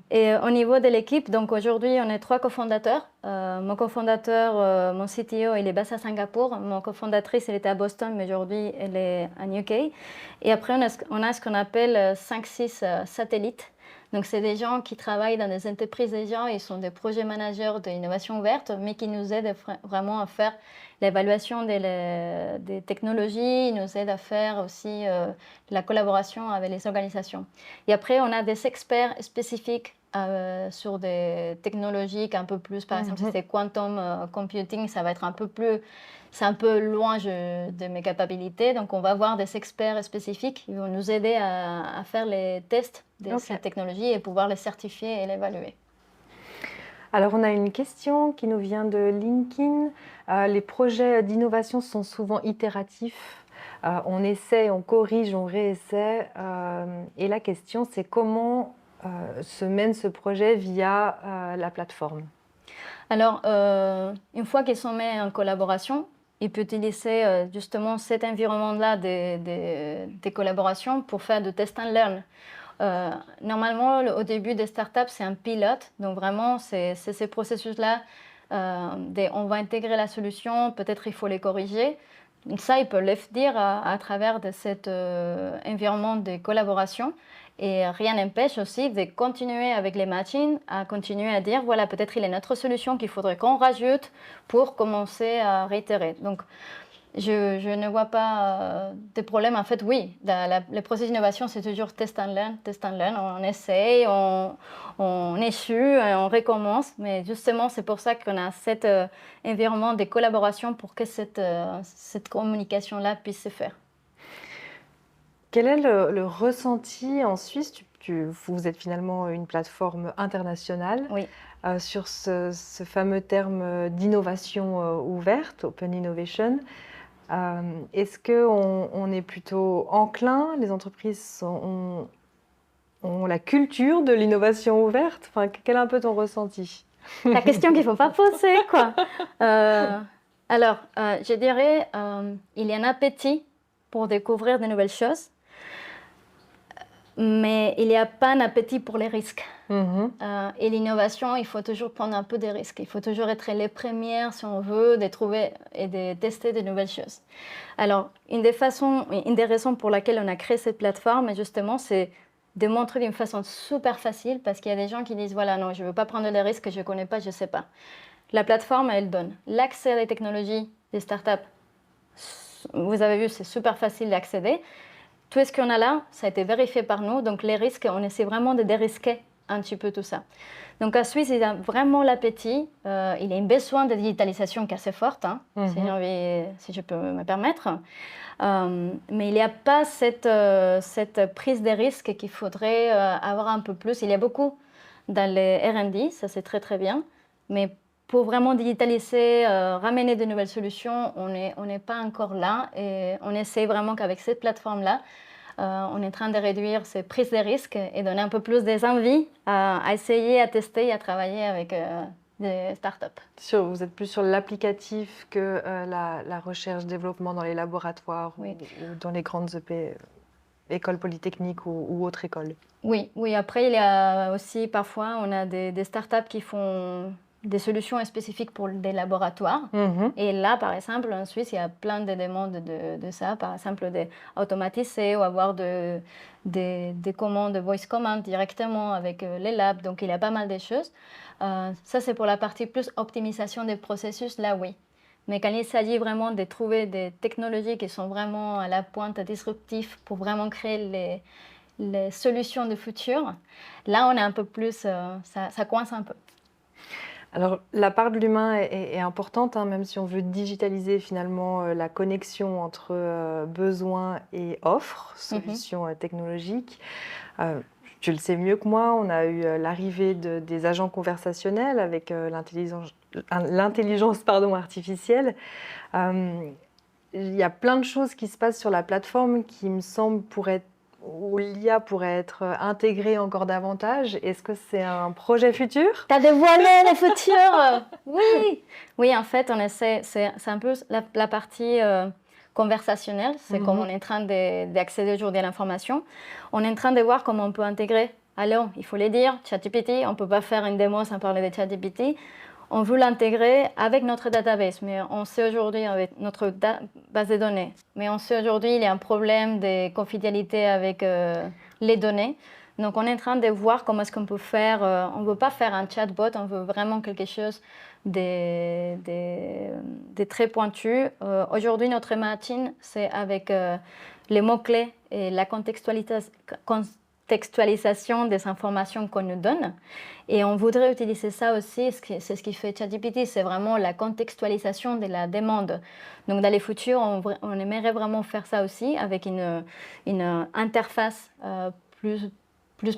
Et au niveau de l'équipe, donc aujourd'hui, on est 3 cofondateurs. Mon cofondateur, mon CTO, il est basé à Singapour. Mon cofondatrice, elle était à Boston, mais aujourd'hui, elle est en UK. Et après, on a ce qu'on appelle 5-6 satellites. Donc, c'est des gens qui travaillent dans des entreprises des gens, ils sont des projets managers de l'innovation ouverte, mais qui nous aident vraiment à faire l'évaluation des technologies, ils nous aident à faire aussi la collaboration avec les organisations. Et après, on a des experts spécifiques sur des technologies un peu plus, par exemple, si Mhm. c'est quantum computing, ça va être un peu plus, c'est un peu loin de mes capacités. Donc, on va avoir des experts spécifiques qui vont nous aider à faire les tests de Ok. ces technologies et pouvoir les certifier et l'évaluer. Alors, on a une question qui nous vient de LinkedIn. Les projets d'innovation sont souvent itératifs. On essaie, on corrige, on réessaie. Et la question, c'est comment se mène ce projet via la plateforme? Alors, une fois qu'ils sont mis en collaboration, ils peuvent utiliser justement cet environnement-là des collaborations pour faire de test and learn. Normalement, au début des startups, c'est un pilote. Donc vraiment, c'est ces processus-là. On va intégrer la solution, peut-être il faut les corriger. Ça, ils peuvent le dire à travers de cet environnement de collaboration. Et rien n'empêche aussi de continuer avec les machines, à continuer à dire, voilà, peut-être il y a une autre solution qu'il faudrait qu'on rajoute pour commencer à réitérer. Donc, je ne vois pas de problème. En fait, oui, le processus d'innovation, c'est toujours test and learn, test and learn. On essaye, on échoue, on recommence. Mais justement, c'est pour ça qu'on a cet environnement de collaboration pour que cette communication-là puisse se faire. Quel est le ressenti en Suisse? Vous êtes finalement une plateforme internationale. Oui. Sur ce fameux terme d'innovation ouverte, Open Innovation. Est-ce qu'on est plutôt enclin, les entreprises ont la culture de l'innovation ouverte? Enfin, quel est un peu ton ressenti? La question qu'il ne faut pas poser, quoi. Alors, je dirais, il y a un appétit pour découvrir de nouvelles choses. mais il n'y a pas un appétit pour les risques. Mhm. Et l'innovation, il faut toujours prendre un peu des risques. Il faut toujours être les premières, si on veut, de trouver et de tester de nouvelles choses. Alors, une des raisons pour laquelle on a créé cette plateforme, justement, c'est de montrer d'une façon super facile, parce qu'il y a des gens qui disent, voilà, non, je ne veux pas prendre des risques que je ne connais pas, je ne sais pas. La plateforme, elle donne l'accès à les technologies des startups. Vous avez vu, c'est super facile d'accéder. Tout ce qu'on a là, ça a été vérifié par nous. Donc, les risques, on essaie vraiment de dérisquer un petit peu tout ça. Donc, à Suisse, il a vraiment l'appétit. Il a un besoin de digitalisation qui est assez forte, hein, si je peux me permettre. Mais il n'y a pas cette prise de risque qu'il faudrait avoir un peu plus. Il y a beaucoup dans les R&D, ça c'est très très bien. Mais pour vraiment digitaliser, ramener de nouvelles solutions, on n'est pas encore là. Et on essaie vraiment qu'avec cette plateforme-là, on est en train de réduire ces prises de risques et donner un peu plus des envies à essayer, à tester et à travailler avec des startups. Vous êtes plus sur l'applicatif que la recherche-développement dans les laboratoires Oui. ou dans les grandes écoles polytechniques ou autres écoles. Oui, oui. Après, il y a aussi parfois, on a des startups qui font des solutions spécifiques pour des laboratoires. Mhm. Et là, par exemple, en Suisse, il y a plein de demandes de ça. Par exemple, d'automatiser ou avoir des commandes, voice commands directement avec les labs. Donc, il y a pas mal de choses. Ça, c'est pour la partie plus optimisation des processus. Là, oui. Mais quand il s'agit vraiment de trouver des technologies qui sont vraiment à la pointe disruptives pour vraiment créer les solutions de futur, là, on est un peu plus... ça coince un peu. Alors, la part de l'humain est importante, hein, même si on veut digitaliser finalement la connexion entre besoins et offres, solutions technologiques. Tu le sais mieux que moi, on a eu l'arrivée des agents conversationnels avec l'intelligence artificielle. Il y a plein de choses qui se passent sur la plateforme qui me semblent où l'IA pourrait être intégrée encore davantage. Est-ce que c'est un projet futur? T'as dévoilé le futur! Oui! Oui, en fait, on essaie, c'est un peu la partie conversationnelle, c'est comme on est en train d'accéder aujourd'hui à l'information. On est en train de voir comment on peut intégrer. Alors, il faut le dire, ChatGPT, on ne peut pas faire une démo sans parler de ChatGPT. On veut l'intégrer avec notre database, mais on sait aujourd'hui, avec notre base de données, mais on sait aujourd'hui il y a un problème de confidentialité avec les données. Donc, on est en train de voir comment est-ce qu'on peut faire. On ne veut pas faire un chatbot, on veut vraiment quelque chose de très pointu. Aujourd'hui, notre matching, c'est avec les mots-clés et la contextualisation des informations qu'on nous donne. Et on voudrait utiliser ça aussi, c'est ce qui fait ChatGPT, c'est vraiment la contextualisation de la demande. Donc dans les futurs, on aimerait vraiment faire ça aussi avec une interface plus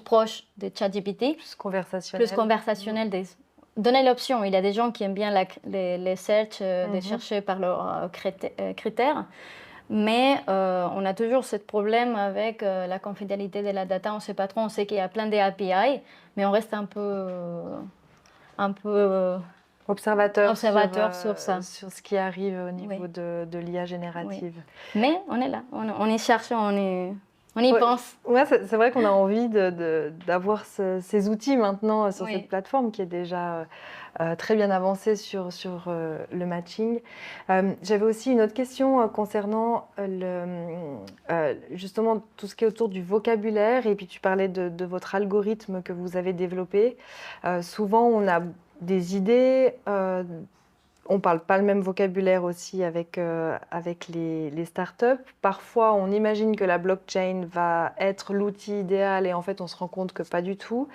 proche de ChatGPT. Plus conversationnel. Plus conversationnel. Donner l'option. Il y a des gens qui aiment bien les search, de chercher par leurs critères. Mais on a toujours ce problème avec la confidentialité de la data. On ne sait pas trop. On sait qu'il y a plein d'API, mais on reste un peu observateur sur ça. Sur ce qui arrive au niveau de l'IA générative. Oui. Mais on est là. On y cherche, on y pense. Ouais, c'est vrai qu'on a envie d'avoir ces outils maintenant sur cette plateforme qui est déjà très bien avancée sur le matching. J'avais aussi une autre question concernant justement tout ce qui est autour du vocabulaire. Et puis tu parlais de votre algorithme que vous avez développé. Souvent, on a des idées. On ne parle pas le même vocabulaire aussi avec les startups. Parfois, on imagine que la blockchain va être l'outil idéal et en fait, on se rend compte que pas du tout.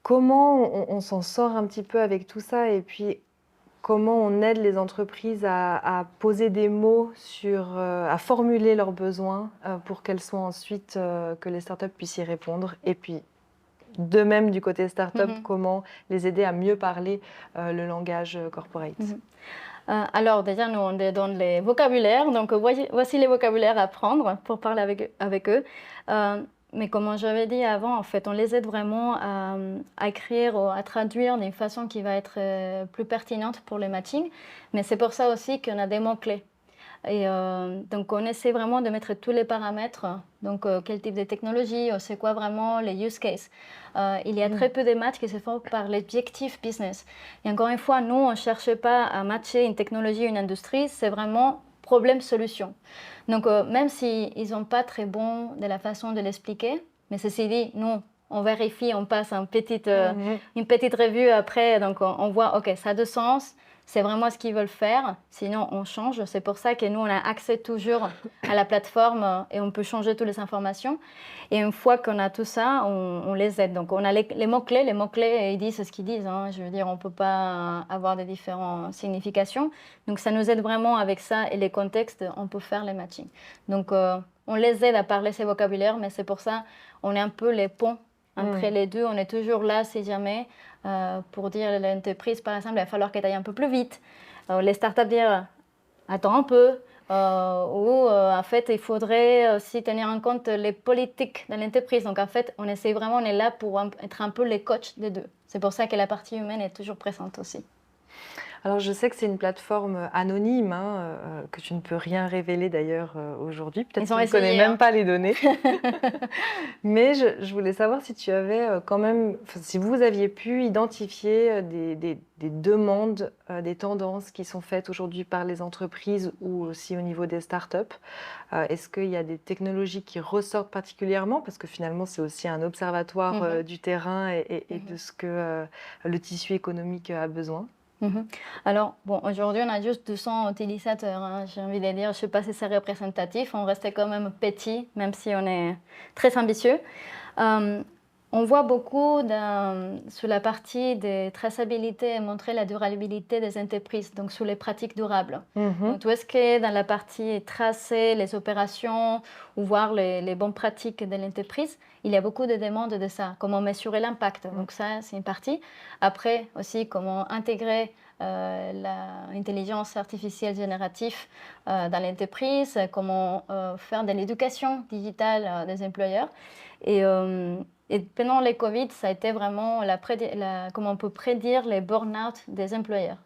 Comment on s'en sort un petit peu avec tout ça et puis comment on aide les entreprises à poser des mots à formuler leurs besoins pour qu'elles soient ensuite, que les startups puissent y répondre et puis de même, du côté start-up, comment les aider à mieux parler le langage corporate. Alors déjà, nous, on donne les vocabulaires. Donc, voici les vocabulaires à apprendre pour parler avec eux. Mais comme j'avais dit avant, en fait, on les aide vraiment à écrire ou à traduire d'une façon qui va être plus pertinente pour le matching. Mais c'est pour ça aussi qu'on a des mots-clés. Et donc, on essaie vraiment de mettre tous les paramètres. Donc, quel type de technologie, c'est quoi vraiment les use cases. Il y a très peu de matchs qui se font par l'objectif business. Et encore une fois, nous, on ne cherche pas à matcher une technologie, une industrie, c'est vraiment problème-solution. Donc, même s'ils n'ont pas très bon de la façon de l'expliquer, mais ceci dit, nous, on vérifie, on passe une petite revue après, donc on voit, ok, ça a de sens, c'est vraiment ce qu'ils veulent faire, sinon on change. C'est pour ça que nous, on a accès toujours à la plateforme et on peut changer toutes les informations. Et une fois qu'on a tout ça, on les aide. Donc on a les mots-clés, ils disent ce qu'ils disent. Hein. Je veux dire, on ne peut pas avoir des différentes significations. Donc ça nous aide vraiment avec ça et les contextes, on peut faire les matchings. Donc on les aide à parler ces vocabulaires, mais c'est pour ça on est un peu les ponts entre les deux. On est toujours là si jamais pour dire à l'entreprise, par exemple, il va falloir qu'elle aille un peu plus vite. Les startups dire attends un peu. En fait, il faudrait aussi tenir en compte les politiques de l'entreprise. Donc, en fait, on essaie vraiment, on est là pour être un peu les coachs des deux. C'est pour ça que la partie humaine est toujours présente aussi. Alors, je sais que c'est une plateforme anonyme, que tu ne peux rien révéler d'ailleurs aujourd'hui. Peut-être que tu ne connais même pas les données. Mais je voulais savoir si tu avais quand même, si vous aviez pu identifier des demandes, des tendances qui sont faites aujourd'hui par les entreprises ou aussi au niveau des startups. Est-ce qu'il y a des technologies qui ressortent particulièrement? Parce que finalement, c'est aussi un observatoire du terrain et de ce que le tissu économique a besoin. Alors, bon, aujourd'hui, on a juste 200 utilisateurs. Hein, j'ai envie de dire, je ne sais pas si c'est représentatif. On restait quand même petit, même si on est très ambitieux. On voit beaucoup sur la partie de traçabilité et montrer la durabilité des entreprises, donc sur les pratiques durables. Donc, tout ce qui est dans la partie tracer les opérations ou voir les bonnes pratiques de l'entreprise, il y a beaucoup de demandes de ça. Comment mesurer l'impact, donc ça, c'est une partie. Après, aussi, comment intégrer l'intelligence artificielle générative dans l'entreprise, comment faire de l'éducation digitale des employeurs. Et pendant les Covid, ça a été vraiment comment on peut prédire les burn-out des employeurs.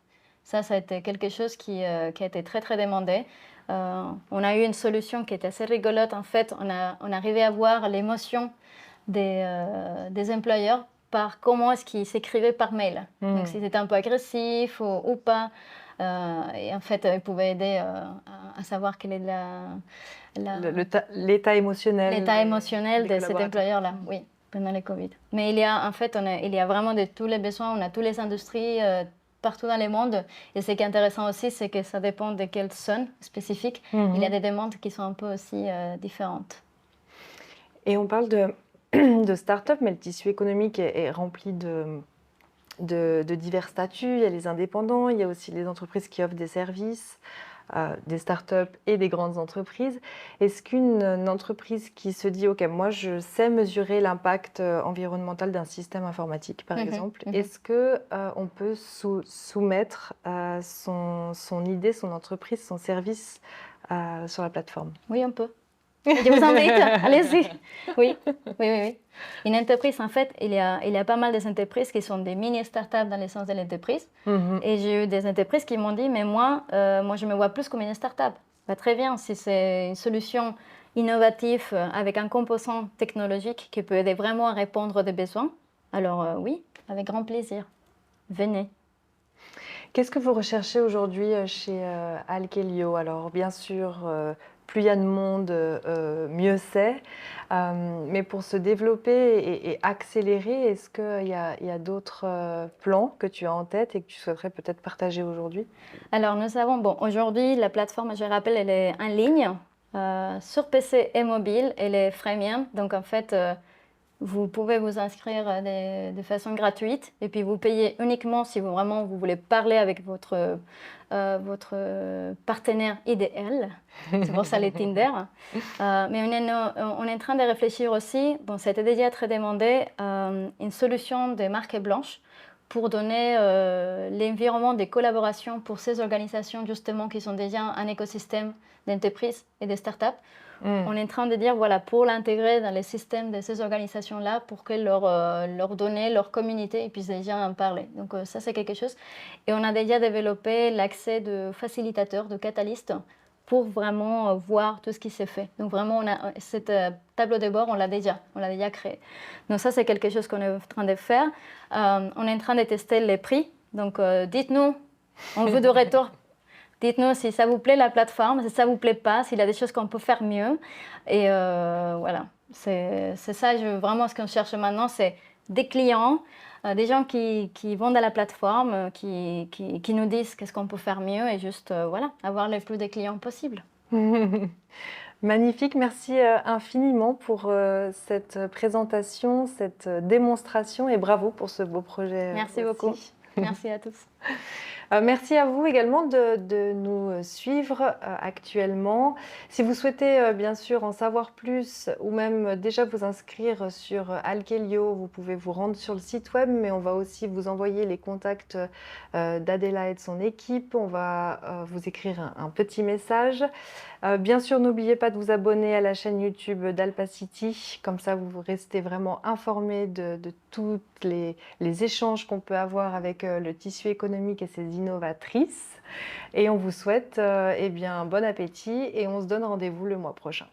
Ça a été quelque chose qui a été très, très demandé. On a eu une solution qui était assez rigolote. En fait, on arrivait à voir l'émotion des employeurs par comment est-ce qu'ils s'écrivaient par mail. Donc, si c'était un peu agressif ou pas. Et en fait, ils pouvaient aider à savoir quel est l'état émotionnel. L'état émotionnel de cet employeur-là, oui, pendant le Covid. Mais il y a vraiment de tous les besoins, on a toutes les industries partout dans le monde. Et ce qui est intéressant aussi, c'est que ça dépend de quelle zone spécifique. Il y a des demandes qui sont un peu aussi différentes. Et on parle de start-up, mais le tissu économique est rempli de divers statuts. Il y a les indépendants, il y a aussi les entreprises qui offrent des services, des start-up et des grandes entreprises. Est-ce qu'une entreprise qui se dit « Ok, moi je sais mesurer l'impact environnemental d'un système informatique, par exemple, est-ce qu'on peut soumettre son idée, son entreprise, son service sur la plateforme ?» Oui, on peut. Je vous invite, allez-y. Oui. Une entreprise, en fait, il y a pas mal d'entreprises qui sont des mini-startups dans le sens de l'entreprise. Et j'ai eu des entreprises qui m'ont dit, mais moi, je me vois plus comme une startup. Bah, très bien, si c'est une solution innovative avec un composant technologique qui peut aider vraiment à répondre aux besoins, alors oui, avec grand plaisir. Venez. Qu'est-ce que vous recherchez aujourd'hui chez Alkelio? Alors, bien sûr, plus il y a de monde, mieux c'est. Mais pour se développer et accélérer, est-ce qu'il y a d'autres plans que tu as en tête et que tu souhaiterais peut-être partager aujourd'hui? Alors, nous avons, aujourd'hui, la plateforme, je rappelle, elle est en ligne sur PC et mobile. Elle est freemium. Donc, en fait, vous pouvez vous inscrire de façon gratuite et puis vous payez uniquement si vous voulez parler avec votre partenaire idéal. C'est pour ça les Tinder. Mais on est en train de réfléchir aussi, ça a été déjà très demandé, une solution de marque blanche pour donner l'environnement des collaborations pour ces organisations justement qui sont déjà un écosystème d'entreprises et de startups. On est en train de dire, pour l'intégrer dans les systèmes de ces organisations-là, pour que leurs données, leur communauté, ils puissent déjà en parler. Donc ça, c'est quelque chose. Et on a déjà développé l'accès de facilitateurs, de catalystes, pour vraiment voir tout ce qui s'est fait. Donc vraiment, cette tableau de bord, on l'a déjà créé. Donc ça, c'est quelque chose qu'on est en train de faire. On est en train de tester les prix. Donc dites-nous, on veut de retour. Dites-nous si ça vous plaît la plateforme, si ça vous plaît pas, s'il y a des choses qu'on peut faire mieux. Et voilà, c'est ça vraiment ce qu'on cherche maintenant, c'est des clients, des gens qui vont dans la plateforme, qui nous disent qu'est-ce qu'on peut faire mieux et juste voilà, avoir le plus de clients possible. Magnifique, merci infiniment pour cette présentation, cette démonstration et bravo pour ce beau projet. Merci beaucoup. Merci à tous. Merci à vous également de nous suivre actuellement. Si vous souhaitez bien sûr en savoir plus ou même déjà vous inscrire sur Alkelio, vous pouvez vous rendre sur le site web, mais on va aussi vous envoyer les contacts d'Adela et de son équipe. On va vous écrire un petit message. Bien sûr, n'oubliez pas de vous abonner à la chaîne YouTube d'Alpacity, comme ça vous restez vraiment informés de tous les échanges qu'on peut avoir avec le tissu économique et ses innovatrices. Et on vous souhaite eh bien, bon appétit et on se donne rendez-vous le mois prochain.